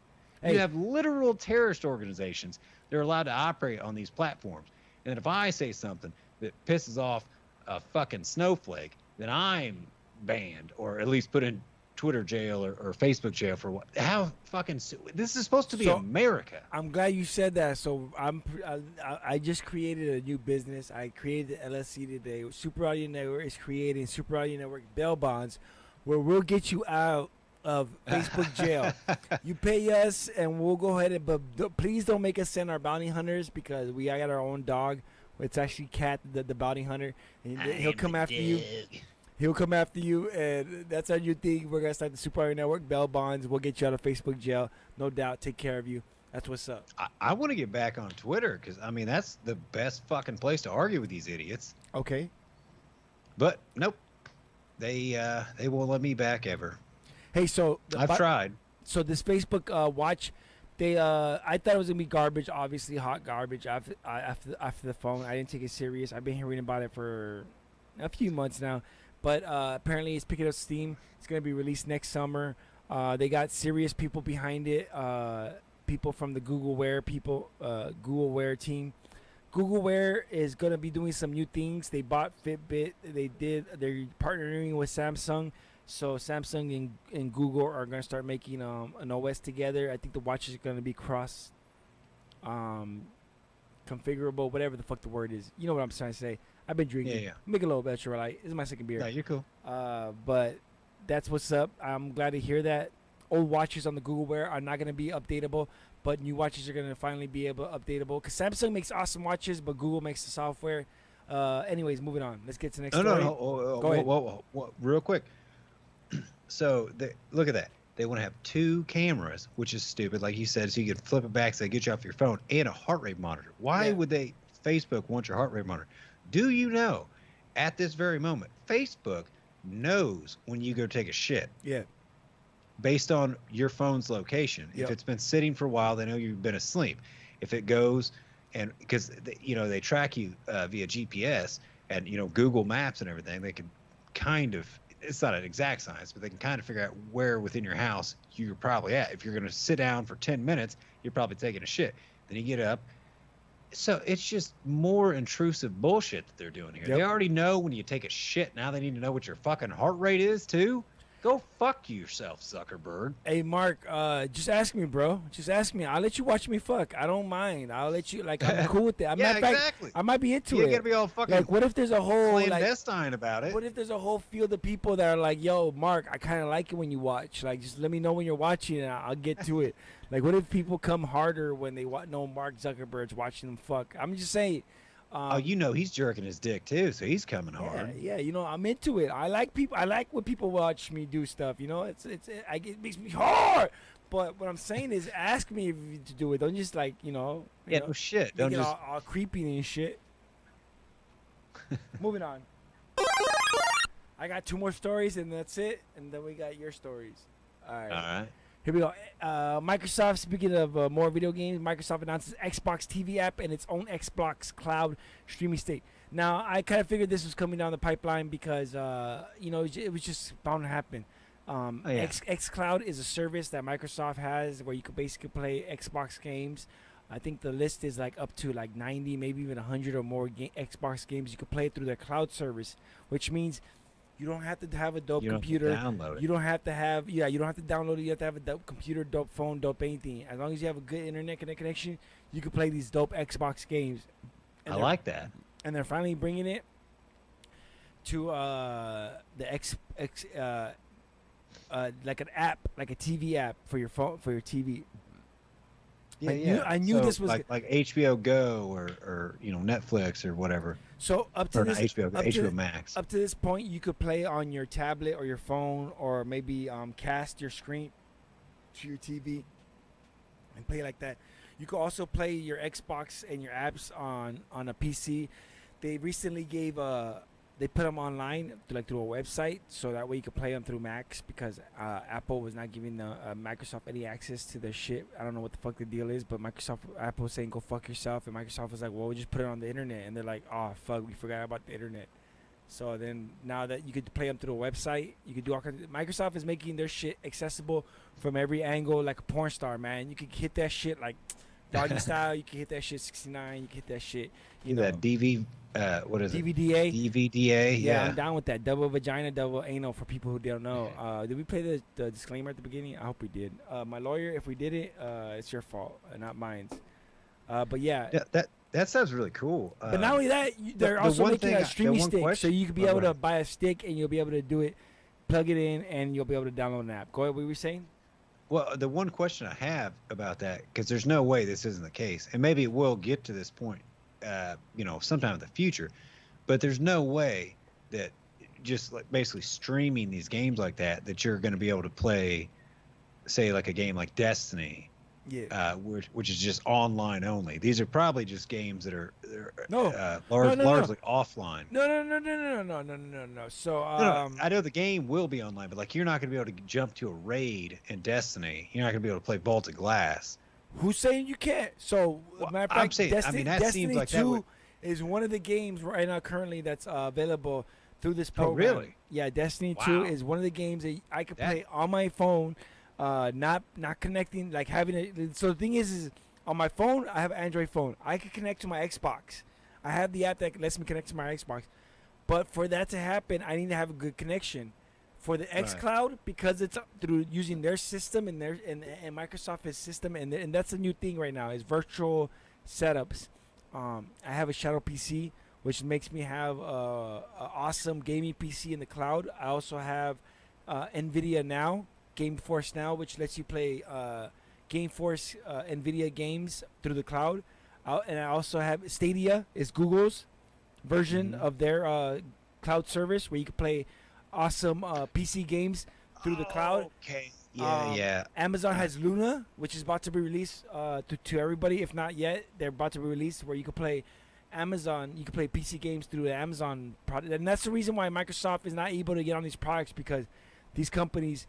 Hey. You have literal terrorist organizations that are allowed to operate on these platforms. And then if I say something that pisses off a fucking snowflake, then I'm banned, or at least put in Twitter jail or Facebook jail for what? How fucking... This is supposed to be So- America. I'm glad you said that. So I just created a new business. I created the LSC today. Super Audio Network is creating Super Audio Network bail bonds, where we'll get you out of Facebook jail. You pay us, and we'll go ahead and. But please don't make us send our bounty hunters, because we got our own dog. It's actually Cat, the bounty hunter, and he'll come after you. He'll come after you, and that's our new thing. We're gonna start the Super Audio Network bail bonds. We'll get you out of Facebook jail, no doubt. Take care of you. That's what's up. I want to get back on Twitter because, that's the best fucking place to argue with these idiots. Okay. But nope, they won't let me back ever. Hey, so I've tried. So this Facebook watch, they I thought it was gonna be garbage. Obviously, hot garbage. After the phone, I didn't take it serious. I've been hearing about it for a few months now, but apparently it's picking up steam. It's gonna be released next summer. They got serious people behind it. People from the Google Wear Google Wear team. Google Wear is gonna be doing some new things. They bought Fitbit. They're partnering with Samsung. So Samsung and Google are gonna start making an OS together. I think the watch is gonna be cross configurable, whatever the fuck the word is. You know what I'm trying to say. I've been drinking. Yeah. Make a little extra light. This is my second beer. No, you're cool. But that's what's up. I'm glad to hear that. Old watches on the Google Wear are not going to be updatable, but new watches are going to finally be updatable. Because Samsung makes awesome watches, but Google makes the software. Anyways, moving on. Let's get to the next story. No. Go ahead. Whoa, real quick. So look at that. They want to have 2 cameras, which is stupid, like you said, so you can flip it back so they get you off your phone, and a heart rate monitor. Why Yeah. would Facebook want your heart rate monitor? Do you know, at this very moment, Facebook knows when you go take a shit Yeah. based on your phone's location. Yep. If it's been sitting for a while, they know you've been asleep. If it goes, and because they track you via GPS and Google Maps and everything, they can kind of, it's not an exact science, but they can kind of figure out where within your house you're probably at. If you're going to sit down for 10 minutes, you're probably taking a shit. Then you get up. So it's just more intrusive bullshit that they're doing here. Yep. They already know when you take a shit. Now they need to know what your fucking heart rate is too. Go fuck yourself, Zuckerberg. Hey, Mark, just ask me, bro. Just ask me. I'll let you watch me fuck. I don't mind. I'll let you, I'm cool with it. Yeah, Matter of fact, exactly. I might be into You it. ain't gonna be all fucking Like, what if there's a whole, clandestine about it. what if there's a whole field of people that are like, yo, Mark, I kind of like it when you watch. Like, just let me know when you're watching and I'll get to it. Like, what if people come harder when they know Mark Zuckerberg's watching them fuck? I'm just saying. He's jerking his dick too, so he's coming hard. Yeah, I'm into it. I like people. I like when people watch me do stuff. It makes me hard. But what I'm saying is, ask me if you to do it. Don't just No shit. Don't make it just. all creepy and shit. Moving on. I got 2 more stories and that's it. And then we got your stories. All right. All right. Here we go. Microsoft, speaking of more video games, Microsoft announces Xbox TV app and its own Xbox Cloud streaming state. Now, I kind of figured this was coming down the pipeline because, it was just bound to happen. Yeah. xCloud is a service that Microsoft has where you can basically play Xbox games. I think the list is like up to like 90, maybe even 100 or more Xbox games. You can play it through their cloud service, which means you don't have to have a dope You don't have to computer. download it. You don't have to have you don't have to download it. You have to have a dope computer, dope phone, dope anything. As long as you have a good internet connection, you can play these dope Xbox games. I like that. And they're finally bringing it to the like an app, like a TV app for your phone, for your TV. Yeah, I knew So, this was like HBO Go or Netflix or whatever. so up to Or this not HBO Go, up to HBO the- Max. Up to this point, you could play on your tablet or your phone, or maybe cast your screen to your TV and play like that. You could also play your Xbox and your apps on a PC. They recently they put them online through a website, so that way you could play them through Macs, because Apple was not giving Microsoft any access to their shit. I don't know what the fuck the deal is, but Apple was saying go fuck yourself, and Microsoft was like, well, we'll just put it on the internet, and they're like, oh fuck, we forgot about the internet. So then now that you could play them through a website, you could do all kinds of, Microsoft is making their shit accessible from every angle, like a porn star, man. You could hit that shit like doggy style, you can hit that shit 69, you can hit that shit, That what is it? DVDA. DVDA. Yeah, Yeah. I'm down with that. Double vagina, double anal for people who don't know. Did we play the disclaimer at the beginning? I hope we did. My lawyer, if we did it, it's your fault, not mine. But yeah. That sounds really cool. But not only that, they're the also one making thing a streaming one stick, so question- you could be Oh, able go to ahead. buy a stick and you'll be able to do it, plug it in, and you'll be able to download an app. Go ahead, what were you saying? Well, the one question I have about that, because there's no way this isn't the case, and maybe it will get to this point, sometime in the future, but there's no way that just like basically streaming these games like that you're going to be able to play, say, like a game like Destiny, Yeah. which is just online only. These are probably just games that are No. largely offline. No. So, No, I know the game will be online, but like you're not going to be able to jump to a raid in Destiny. You're not going to be able to play Vaulted Glass. who's saying you can't? So, Well, matter of I'm fact, saying- I mean, that Destiny seems like that 2 would- is one of the games right now currently that's available through this Oh, program. really? Yeah, Destiny 2 Wow. is one of the games that I could play on my phone, not connecting, like having it. So the thing is on my phone, I have an Android phone. I can connect to my Xbox. I have the app that lets me connect to my Xbox. But for that to happen, I need to have a good connection. For the xCloud, because it's through using their system and and Microsoft's system, and that's a new thing right now is virtual setups. I have a Shadow PC, which makes me have a awesome gaming PC in the cloud. I also have NVIDIA Now, GameForce Now, which lets you play GameForce NVIDIA games through the cloud. And I also have Stadia, is Google's version of their cloud service where you can play awesome PC games through the cloud. Okay. Yeah. Amazon has Luna, which is about to be released to everybody. If not yet, they're about to be released where you can play Amazon. You can play PC games through the Amazon product, and that's the reason why Microsoft is not able to get on these products, because these companies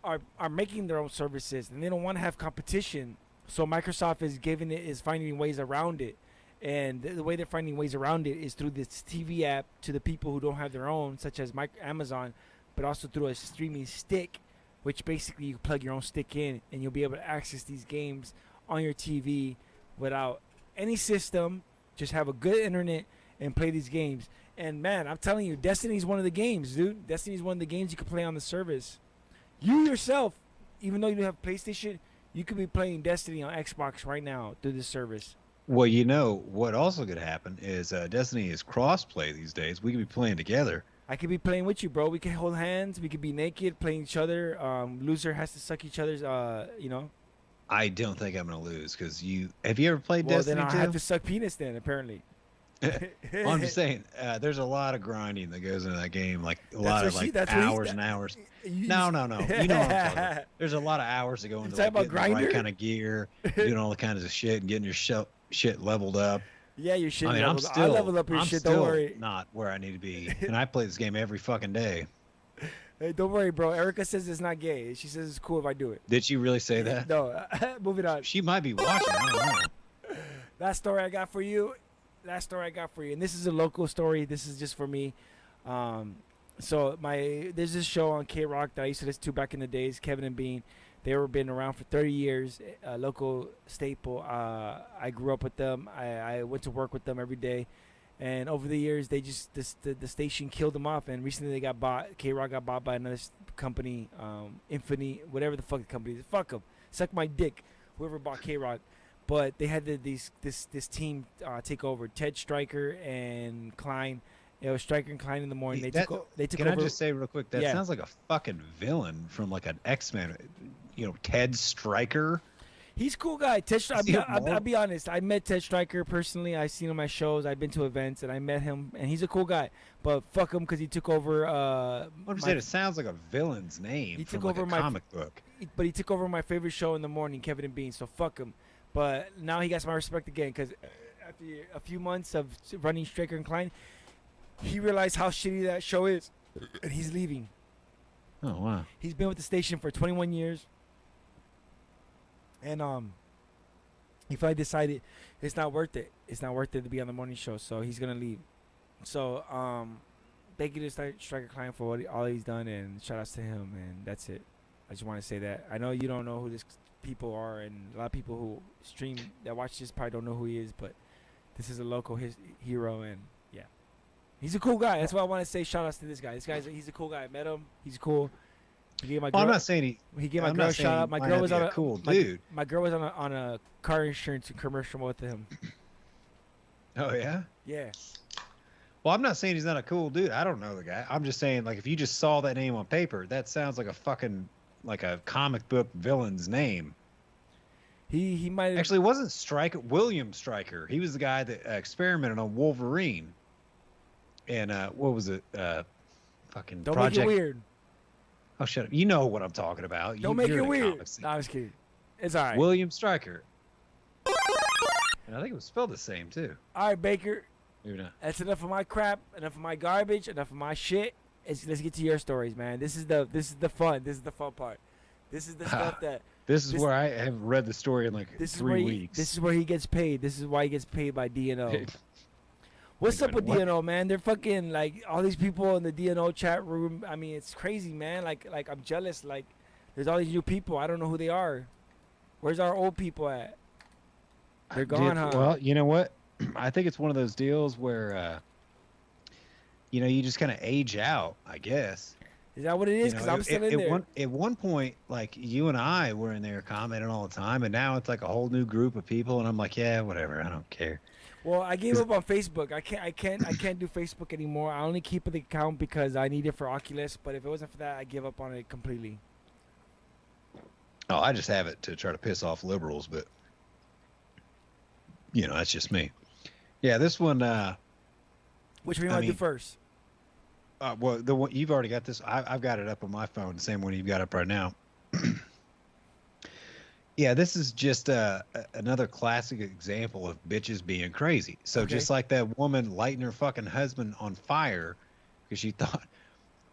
are making their own services and they don't want to have competition. So Microsoft is finding ways around it, and the way they're finding ways around it is through this TV app to the people who don't have their own, such as Amazon, but also through a streaming stick, which basically you plug your own stick in and you'll be able to access these games on your TV without any system. Just have a good internet and play these games. And man, I'm telling you, Destiny's one of the games, dude. Destiny's one of the games you can play on the service. You yourself, even though you don't have PlayStation, you could be playing Destiny on Xbox right now through this service. Well, what also could happen is Destiny is cross-play these days. We could be playing together. I could be playing with you, bro. We can hold hands. We could be naked, playing each other. Loser has to suck each other's, I don't think I'm going to lose because have you ever played Well, Destiny then I'll 2? have to suck penis then, apparently. Well, I'm just saying, there's a lot of grinding that goes into that game, like a lot of like that's what hours and hours. No. You know what I'm talking about. There's a lot of hours that go into talking like, about getting the Grindr? right kind of gear, doing all the kinds of shit, and getting your shit leveled up. Yeah, your shit I mean, leveled. I leveled up your I'm shit. still Don't worry. not where I need to be, and I play this game every fucking day. Hey, don't worry, bro. Erica says it's not gay. She says it's cool if I do it. Did you really say that? No, moving on. She might be watching. I don't know. Last story I got for you. And this is a local story. This is just for me. So there's this show on K Rock that I used to listen to back in the days. Kevin and Bean. They were been around for 30 years. A local staple. I grew up with them. I went to work with them every day. And over the years, they just the station killed them off. And recently, they got bought. K Rock got bought by another company, Infinity, whatever the fuck the company is. Fuck them. Suck my dick. Whoever bought K Rock. But they had this team take over. Ted Stryker and Klein. It was Stryker and Klein in the morning. They took Can over. I just say real quick? That Yeah. sounds like a fucking villain from like an X-Men. You know, Ted Stryker. He's a cool guy. Ted. Is he a I'll be honest. I met Ted Stryker personally. I've seen him at shows. I've been to events, and I met him. And he's a cool guy. But fuck him because he took over. I'm saying it sounds like a villain's name He from took like over a my- comic book. But he took over my favorite show in the morning, Kevin and Bean. So fuck him. But now he got my respect again because after a few months of running Stryker and Klein, he realized how shitty that show is, and he's leaving. Oh wow. He's been with the station for 21 years, and he finally decided it's not worth it. It's not worth it to be on the morning show, so he's gonna leave. So thank you to Stryker Klein for all he's done, and shout outs to him, and that's it. I just want to say that. I know you don't know who these people are, and a lot of people who stream that watch this probably don't know who he is, but this is a local hero, and yeah, he's a cool guy. That's why I want to say shout outs to this guy. He's a cool guy. I met him. He's cool. He gave my girl, I'm not saying he gave my I'm girl a not saying shout out. he My might girl not was be on a a cool my- dude. My girl was on a car insurance commercial with him. Oh yeah. Yeah. Well, I'm not saying he's not a cool dude. I don't know the guy. I'm just saying, like, if you just saw that name on paper, that sounds like a fucking like a comic book villain's name. He might have Actually, it wasn't Stryker. William Stryker. He was the guy that experimented on Wolverine. And what was it? Fucking Don't Project. make it weird. Oh, shut up. You know what I'm talking about. Don't make you're it in the weird. comics. No, I was kidding. It's all right. William Stryker. And I think it was spelled the same too. All right, Baker. Maybe not. That's enough of my crap. Enough of my garbage. Enough of my shit. Let's get to your stories, man. This is the fun. This is the fun part. This is the stuff that. This is where I have read the story in like This is 3 where weeks. This is where he gets paid. This is why he gets paid by DNO. What's up with What? DNO, man? They're fucking like all these people in the DNO chat room. I mean, it's crazy, man. Like I'm jealous. Like there's all these new people. I don't know who they are. Where's our old people at? They're gone, huh? Well, you know what? I think it's one of those deals where, you know, you just kind of age out, I guess. Is that what it is? You know, Because I'm still in there. At one point, like you and I were in there commenting all the time, and now it's like a whole new group of people, and I'm like, yeah, whatever, I don't care. Well, I gave up on Facebook. I can't do Facebook anymore. I only keep the account because I need it for Oculus. But if it wasn't for that, I give up on it completely. Oh, I just have it to try to piss off liberals, but you know, that's just me. Yeah, this one. Which we I want to do mean- first? Well, the one you've already got this. I've got it up on my phone, the same one you've got up right now. Yeah, this is just another classic example of bitches being crazy. So Okay. just like that woman lighting her fucking husband on fire because she thought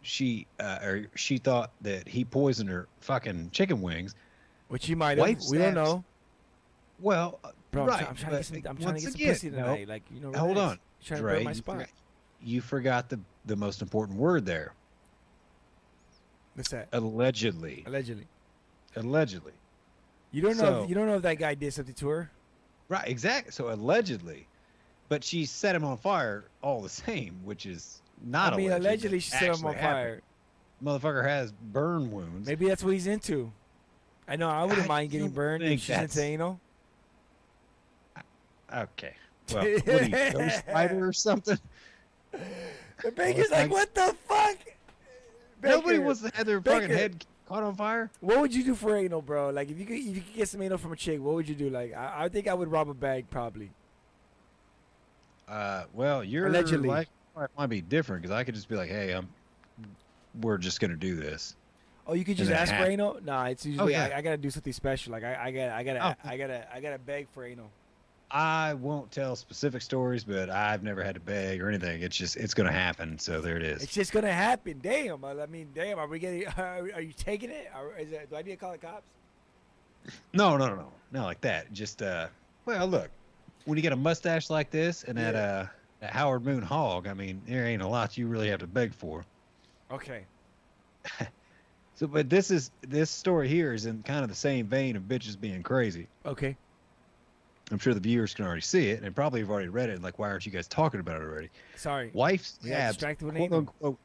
she thought that he poisoned her fucking chicken wings. Which you might have. Wife We don't stabs- know. Bro, Bro, right. I'm trying to get some. I'm trying to once get some again, pussy no, tonight. Like you know. hold relax. on, Trying to Dre, burn my you spot. forgot the most important word there. What's that? Allegedly. Allegedly. Allegedly. You don't know. So- You don't know if that guy did something to her. Right, exactly. So allegedly, but she set him on fire all the same, which is not. I mean, alleged. allegedly It she set him actually on happened. fire. Motherfucker has burn wounds. Maybe that's what he's into. I know. I wouldn't I mind getting don't burned think if she's that's- into anal. Okay. Well, what are you, Ghost Rider or something? The Baker's Well, like, what the fuck? Nobody Baker, wants to have their fucking Baker. head caught on fire. What would you do for anal, bro? Like, if you could get some anal from a chick, what would you do? Like, I think I would rob a bank probably. Well, your Allegedly. life might be different because I could just be like, hey, we're just gonna do this. Oh, you could just And it ask for happened. anal? Nah, it's usually yeah. I gotta do something special. Like I gotta Oh. beg for anal. I won't tell specific stories, but I've never had to beg or anything. It's going to happen. So there it is. It's just gonna happen. Damn. I mean, damn. Are we getting? Are you taking it? Do I need to call the cops? No, not like that. Just well, look, when you get a mustache like this and that Howard Moon hog, I mean, there ain't a lot you really have to beg for. Okay. So, but this story here is in kind of the same vein of bitches being crazy. Okay. I'm sure the viewers can already see it and probably have already read it. Like, why aren't you guys talking about it already? Sorry. Wife We got stabs distracted with quote Nathan. unquote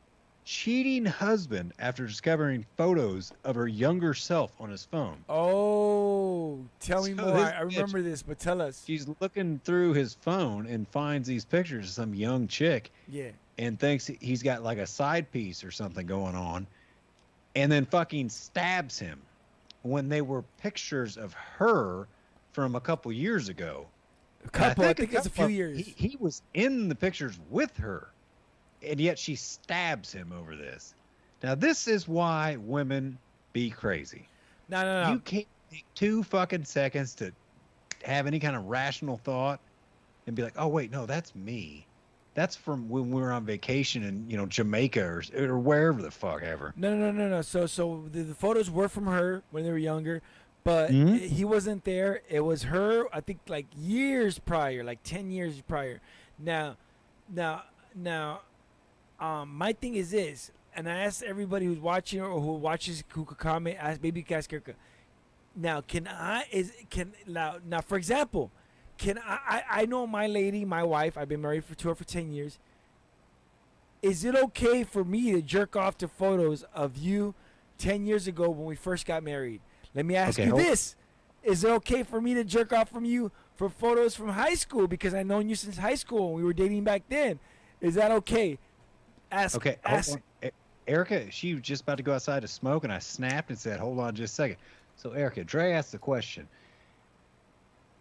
cheating husband after discovering photos of her younger self on his phone. Oh, tell me So more. this I remember this, but tell us. She's looking through his phone and finds these pictures of some young chick Yeah. and thinks he's got like a side piece or something going on, and then fucking stabs him when they were pictures of her from a couple years ago. A couple. I think a it's a few couple of- years. He was in the pictures with her, and yet she stabs him over this. Now, this is why women be crazy. No. You can't take 2 fucking seconds to have any kind of rational thought and be like, oh, wait, no, that's me. That's from when we were on vacation in, Jamaica or wherever the fuck ever. No. So the photos were from her when they were younger, but Mhm. he wasn't there. It was her. I think like years prior, like 10 years prior. Now, my thing is this, and I asked everybody who's watching or who watches who could comment. Ask Baby Kaskirka. Now, now for example, can I know my lady, my wife. I've been married to her for 10 years. Is it okay for me to jerk off to photos of you 10 years ago when we first got married? Let me ask Okay, you hold- this. Is it okay for me to jerk off from you for photos from high school because I've known you since high school and we were dating back then? Is that okay? Okay, hold on. Erica, she was just about to go outside to smoke, and I snapped and said, hold on just a second. So, Erica, Dre asked the question.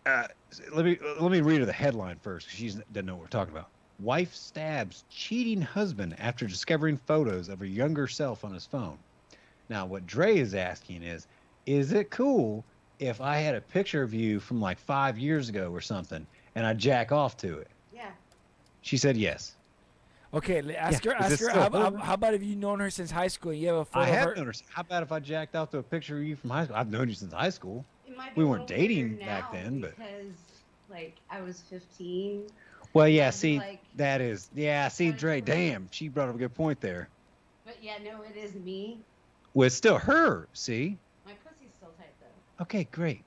Let me read her the headline first, because she doesn't know what we're talking about. Wife stabs cheating husband after discovering photos of her younger self on his phone. Now, what Dre is asking is it cool if I had a picture of you from like 5 years ago or something, and I jack off to it? Yeah. She said yes. Okay, ask Yeah, her. is Ask this her. still her? How about if you've known her since high school and you have a photo I of have her? known her. How about if I jacked off to a picture of you from high school? I've known you since high school. It might be We a weren't little dating weird back now then, but because like I was 15. well, yeah. and, See, like, that is, yeah. See, but it's Dre, like- damn, she brought up a good point there. But yeah, no, it is me. Well, it's still her. See, My pussy's still tight though. okay, great.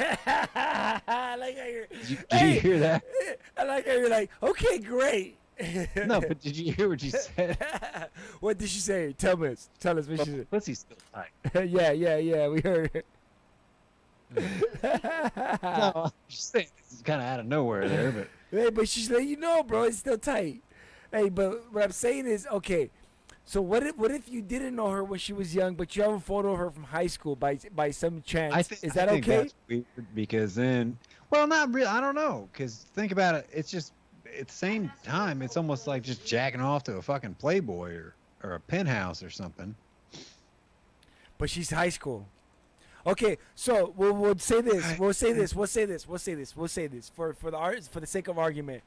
I like how you're. Did you Hey, hear that? I like how you're like, okay, great. No, but did you hear what she said? What did she say? Tell us what Well, she pussy's still tight. said. Yeah, we heard it. No, I'm just saying this is kind of out of nowhere there, but Hey, but she's letting you know, bro, it's still tight. Hey, but what I'm saying is, okay, so what if you didn't know her when she was young, but you have a photo of her from high school by some chance? I think is that I think okay? That's weird because then, well, not really. I don't know, because think about it. It's just at the same time, it's almost like just jacking off to a fucking Playboy or a penthouse or something. But she's high school. Okay, so we'll say this. We'll say this for the sake of argument.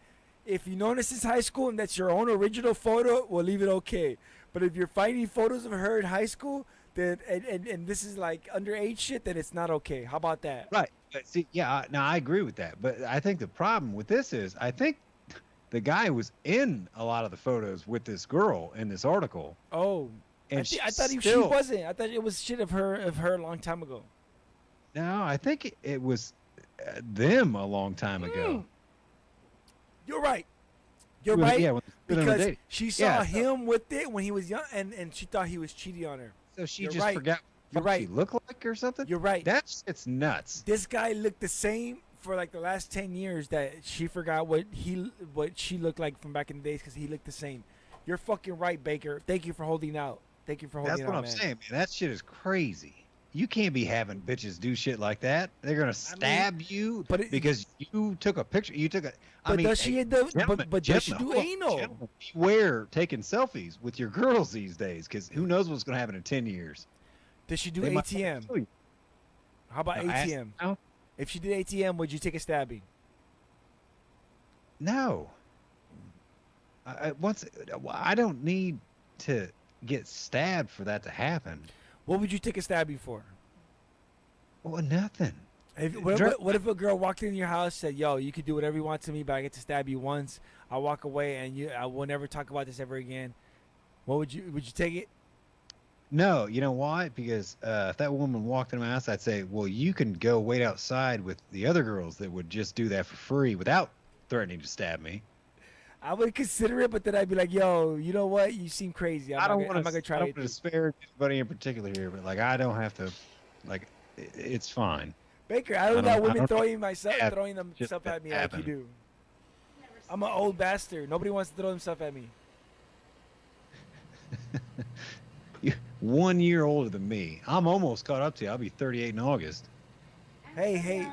If you know this is high school and that's your own original photo, we'll leave it okay. But if you're finding photos of her in high school, then and this is like underage shit, then it's not okay. How about that? Right. But see, yeah. Now I agree with that, but I think the problem with this is I think the guy was in a lot of the photos with this girl in this article, Oh, and I thought she still, wasn't. I thought it was shit of her a long time ago. No, I think it was them a long time ago. You're right. You're When- right. Yeah, when they were Because dating. she saw Yeah, so- him with it when he was young, and she thought he was cheating on her. So she You're just right. forgot You're what she right. looked like or something. You're right. It's nuts. This guy looked the same for like the last 10 years that she forgot what she looked like from back in the days because he looked the same. You're fucking right, Baker. Thank you for holding out. Thank you for holding That's out, what I'm man. saying, man. That shit is crazy. You can't be having bitches do shit like that. They're gonna stab you but it- because you took a picture. You took a. I But mean, does she hey, end up? gentlemen, But does she do gentlemen, anal? gentlemen, beware taking selfies with your girls these days, because who knows what's gonna happen in 10 years. Does she do They might ATM? kill you. How about Now, ask- ATM? now, If she did ATM, would you take a stabbing? No. I don't need to get stabbed for that to happen. What would you take a stabbing for? Well, nothing. What if a girl walked in your house, said, "Yo, you could do whatever you want to me, but I get to stab you once. I'll walk away, and I will never talk about this ever again." What would you take it? No, you know why? Because if that woman walked in my house, I'd say, well, you can go wait outside with the other girls that would just do that for free without threatening to stab me. I would consider it, but then I'd be like, "Yo, you know what? You seem crazy. I'm not gonna try I don't it." want to disparage anybody in particular here, but like I don't have to, like, it's fine. Baker, I don't got women I don't throwing them just stuff at me happen. like you do. I'm an old bastard. Nobody wants to throw them stuff at me. You're 1 year older than me. I'm almost caught up to you. I'll be 38 in August. Hey.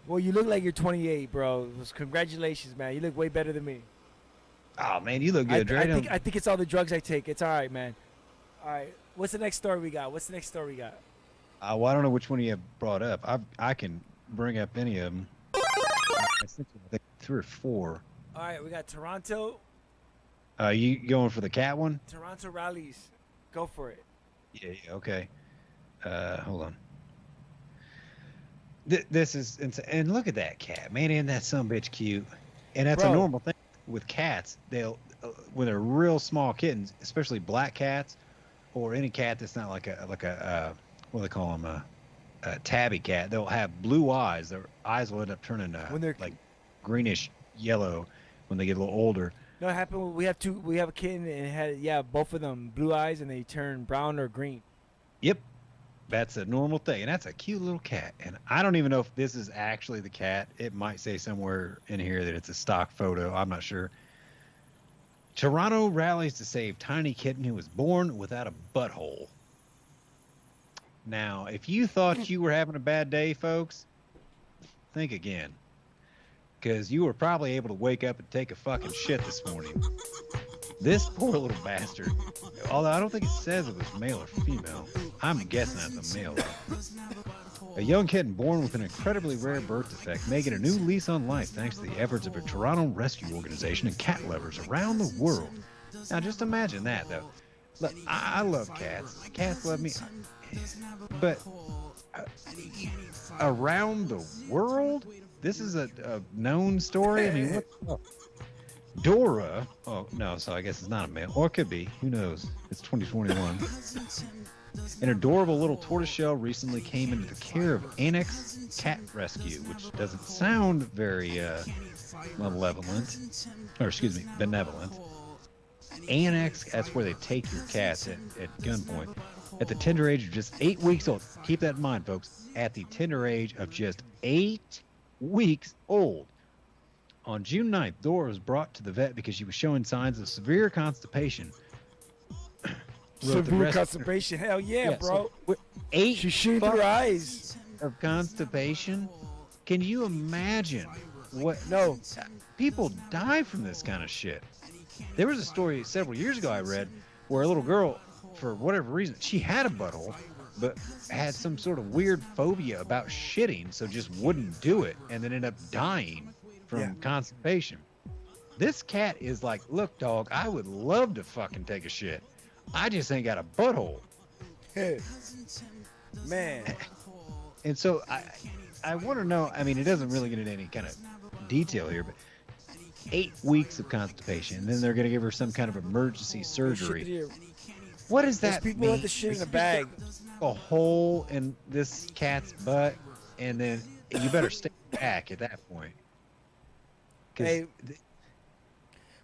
Well, you look like you're 28, bro. Congratulations, man. You look way better than me. Oh man, you look good, right? I think it's all the drugs I take. It's all right, man. All right. What's the next story we got? Well, I don't know which one you have brought up. I can bring up any of them. I think 3 or 4. All right, we got Toronto You going for the cat one? Toronto rallies. Go for it. Yeah, okay. Hold on. This is and look at that cat, man. Isn't that sumbitch cute? And that's a normal thing with cats. They'll when they're real small kittens, especially black cats, or any cat that's not like a what do they call them, a tabby cat. They'll have blue eyes. Their eyes will end up turning When they're- like greenish yellow when they get a little older. No, it happened. We have a kitten and it had both of them blue eyes and they turn brown or green. Yep. That's a normal thing, and that's a cute little cat. And I don't even know if this is actually the cat. It might say somewhere in here that it's a stock photo. I'm not sure. Toronto rallies to save tiny kitten who was born without a butthole. Now, if you thought you were having a bad day, folks, think again. Because you were probably able to wake up and take a fucking shit this morning. This poor little bastard, although I don't think it says it was male or female. I'm guessing that's a male. A young kitten born with an incredibly rare birth defect, making a new lease on life thanks to the efforts of a Toronto rescue organization and cat lovers around the world. Now, just imagine that, though. Look, I love cats. Cats love me. But around the world? This is a known story? I mean, what the fuck? Dora, oh no, so I guess it's not a male, or it could be, who knows? It's 2021. An adorable little tortoiseshell recently came into the care of Annex Cat Rescue, which doesn't benevolent. Annex, that's where they take your cats at gunpoint. At the tender age of just 8 weeks old. Keep that in mind, folks. At the tender age of just 8 weeks old. On June 9th, Dora was brought to the vet because she was showing signs of severe constipation. Severe constipation? Hell yeah, bro. So, 8 She shooting through her eyes. of constipation? Can you imagine what? No. People die from this kind of shit. There was a story several years ago I read where a little girl, for whatever reason, she had a butthole, but had some sort of weird phobia about shitting, so just wouldn't do it, and then ended up dying from constipation. This cat is like, look, dog, I would love to fucking take a shit. I just ain't got a butthole. Man. And so I want to know, I mean, it doesn't really get into any kind of detail here, but 8 weeks of constipation, and then they're going to give her some kind of emergency surgery. What does that mean? People want the shit in a bag. A hole in this cat's butt, and then you better stay back at that point. Hey,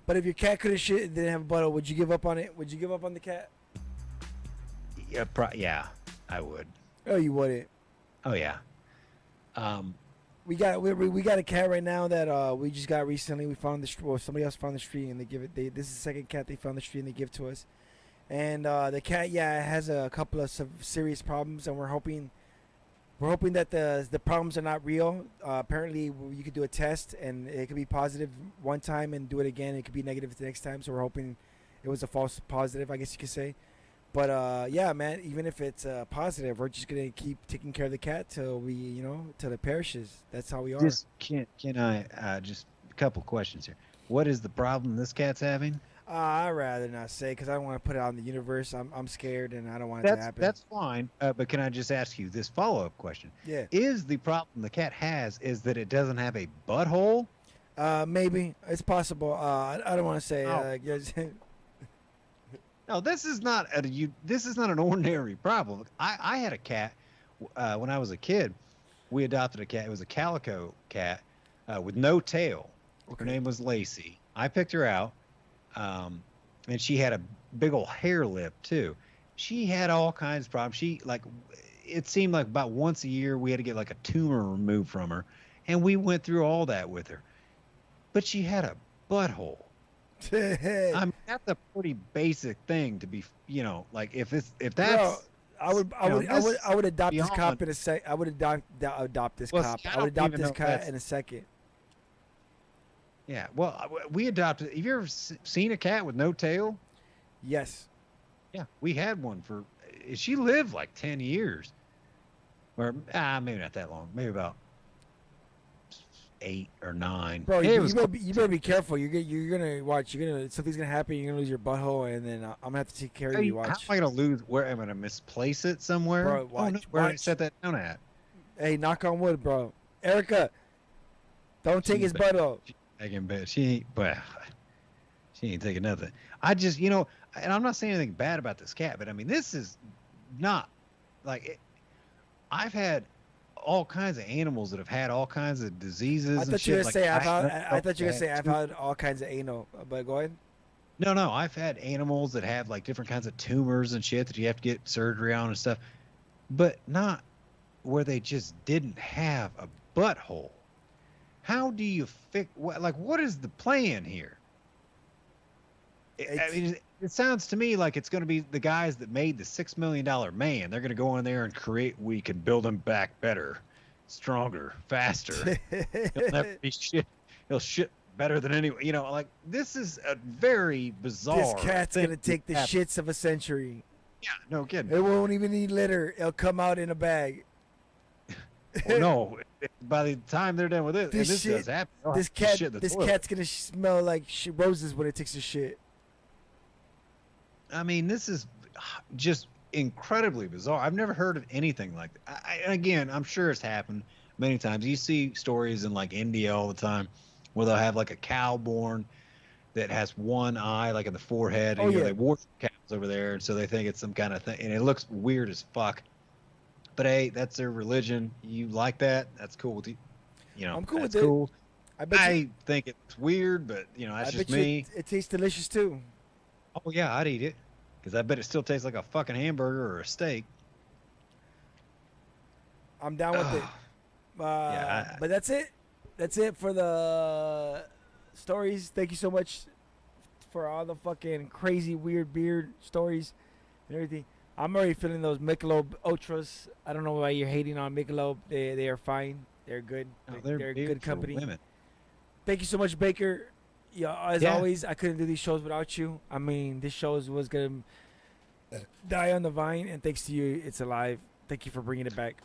but if your cat couldn't shit and didn't have a butthole, would you give up on it? Would you give up on the cat? Yeah, I would. Oh, you wouldn't. Oh yeah. We got a cat right now that we just got recently. We found somebody else found the street, and this is the second cat they found the street and they give to us. And the cat, has a couple of serious problems, and we're hoping that the problems are not real. Apparently, you could do a test, and it could be positive one time and do it again. It could be negative the next time. So we're hoping it was a false positive, I guess you could say. But yeah, man. Even if it's positive, we're just gonna keep taking care of the cat till till it perishes. That's how we are. Just can I just a couple questions here. What is the problem this cat's having? I'd rather not say because I don't want to put it out in the universe. I'm scared and I don't want it to happen. That's fine. But can I just ask you this follow-up question? Yeah. Is the problem the cat has is that it doesn't have a butthole? Maybe it's possible. I don't want to say. Oh. Yes. No, this is not this is not an ordinary problem. I had a cat when I was a kid. We adopted a cat. It was a calico cat with no tail. Her name was Lacey. I picked her out, and she had a big old hair lip too. She had all kinds of problems. It seemed like about once a year we had to get like a tumor removed from her, and we went through all that with her. But she had a butthole. I mean, that's a pretty basic thing to be, like if that's. Bro, I would adopt this beyond- cop in a sec. I would adopt this Well, cop. see, I I would don't adopt even this know if cat that's- in a second. Yeah, well, we adopted. Have you ever seen a cat with no tail? Yes. Yeah, we had one for. She lived like 10 years, or maybe not that long. Maybe about 8 or 9. Bro, It you was better be careful. You're gonna watch. Something's gonna happen. You're gonna lose your butthole, and then I'm gonna have to take care of you. How am Watch. I gonna lose? Where am I gonna misplace it somewhere? Bro, Oh, no, watch, where did I watch. set that down at? Hey, knock on wood, bro. Erica, don't take She's his bad. butthole. I can bet she ain't. Well, she ain't taking nothing. I just, and I'm not saying anything bad about this cat, but I mean, this is not like. I've had all kinds of animals that have had all kinds of diseases. I and thought you were shit. gonna say Like, I thought you were gonna say I've had all kinds of anal. But go ahead. No, I've had animals that have like different kinds of tumors and shit that you have to get surgery on and stuff, but not where they just didn't have a butthole. How do you fix? What is the plan here? I mean, it sounds to me like it's going to be the guys that made the $6 million man. They're going to go in there and create. We can build him back better, stronger, faster. He'll never be shit. He'll shit better than anyone. Like this is a very bizarre. This cat's thing gonna take the happen. shits of a century. Yeah, no kidding. It won't even need litter. It'll come out in a bag. Well, no, by the time they're done with it, and This this shit- does happen. they'll This have to cat, shit in the this toilet. cat's gonna smell like roses when it takes a shit. I mean, this is just incredibly bizarre. I've never heard of anything like that. Again, I'm sure it's happened many times. You see stories in like India all the time where they'll have like a cow born that has one eye like in the forehead, and Oh, yeah. they worship cows over there, and so they think it's some kind of thing, and it looks weird as fuck. But hey, that's their religion. You like that? That's cool with you. I'm cool that's with it. cool. I bet you, I think it's weird, but I that's bet just you me. it tastes delicious too. Oh yeah, I'd eat it because I bet it still tastes like a fucking hamburger or a steak. I'm down with it. Yeah, But that's it. That's it for the stories. Thank you so much for all the fucking crazy, weird beard stories and everything. I'm already feeling those Michelob Ultras. I don't know why you're hating on Michelob. They are fine. They're good. Oh, They're beer good for company. women. Thank you so much, Baker. Yeah, as Yeah. always, I couldn't do these shows without you. I mean, this show was gonna die on the vine, and thanks to you, it's alive. Thank you for bringing it back.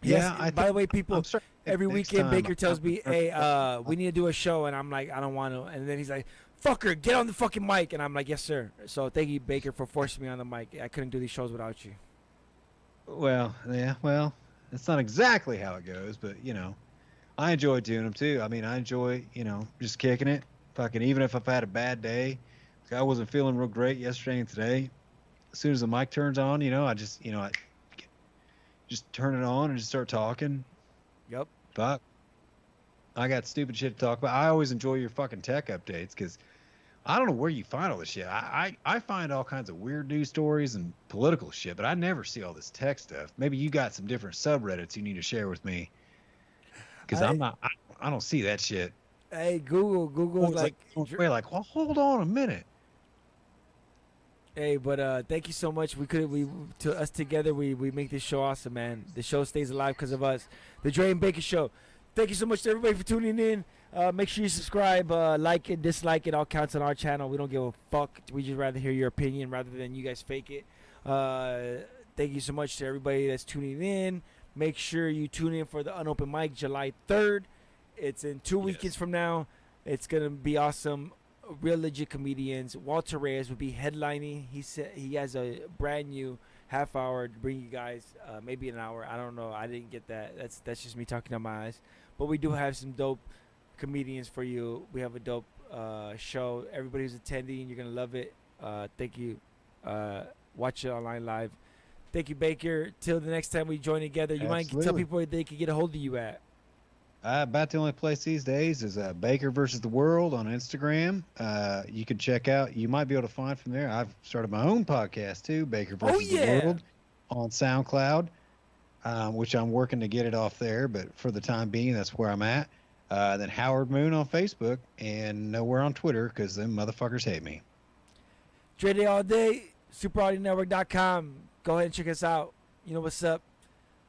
Yes, Yeah, I by the think- way, people, I'm starting to think every next weekend time Baker tells me, "Hey, we need to do a show," and I'm like, "I don't want to." And then he's like, "Fucker, get on the fucking mic," and I'm like, "Yes, sir." So thank you, Baker, for forcing me on the mic. I couldn't do these shows without you. Well, yeah, it's not exactly how it goes, but I enjoy doing them too. I mean, I enjoy, just kicking it. Fucking, even if I've had a bad day, like I wasn't feeling real great yesterday and today. As soon as the mic turns on, I just, I just turn it on and just start talking. Yep. Fuck. I got stupid shit to talk about. I always enjoy your fucking tech updates because I don't know where you find all this shit. I find all kinds of weird news stories and political shit, but I never see all this tech stuff. Maybe you got some different subreddits you need to share with me because I don't see that shit. Hey, Google's like, We're like, well, hold on a minute. hey, but thank you so much. To us together, we make this show awesome, man. The show stays alive because of us. The Dre and Baker Show. Thank you so much to everybody for tuning in. Make sure you subscribe, like it, dislike it. All counts on our channel. We don't give a fuck. We just rather hear your opinion rather than you guys fake it. Thank you so much to everybody that's tuning in. Make sure you tune in for the unopened mic July 3rd. It's in 2 weekends from now. It's gonna be awesome. Real legit comedians. Walter Reyes will be headlining. He said he has a brand new half hour to bring you guys. Maybe an hour. I don't know. I didn't get that. That's just me talking out my eyes. But we do have some dope comedians for you. We have a dope show. Everybody who's attending, you're gonna love it. Thank you. Watch it online live. Thank you, Baker. Till the next time we join together, you might tell people where they can get a hold of you at. About the only place these days is Baker versus the World on Instagram. You can check out. You might be able to find from there. I've started my own podcast too, Baker versus the World, on SoundCloud, which I'm working to get it off there. But for the time being, that's where I'm at. Then Howard Moon on Facebook, and nowhere on Twitter because them motherfuckers hate me. Dre Day all day. SuperAudioNetwork.com. Go ahead and check us out. You know what's up.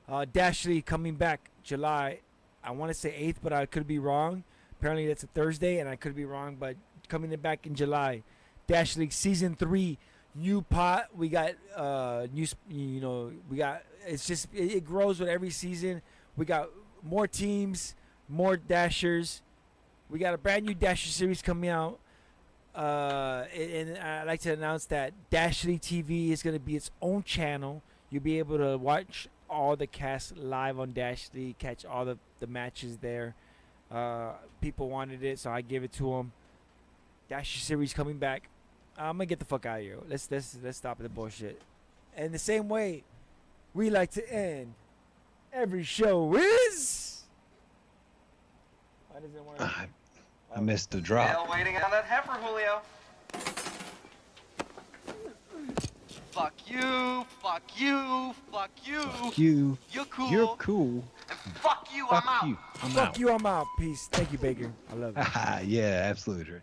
Dashley coming back July. I want to say 8th, but I could be wrong. Apparently that's a Thursday, and I could be wrong, but coming in back in July. Dash League Season 3, new pot. We got, we got, it's just, it grows with every season. We got more teams, more Dashers. We got a brand new Dasher series coming out. And I'd like to announce that Dash League TV is going to be its own channel. You'll be able to watch all the cast live on Dash League, catch all the matches there. People wanted it, so I gave it to them. Dash series coming back. I'm gonna get the fuck out of here. Let's stop the bullshit. And the same way we like to end every show is. Why does it want to? I missed the drop. Still waiting on that heifer, Julio. Fuck you, fuck you, fuck you. Fuck you. You're cool. You're cool. And fuck you, Fuck I'm out. you. I'm Fuck out. you, I'm out. Peace. Thank you, Baker. I love it. Yeah, absolutely.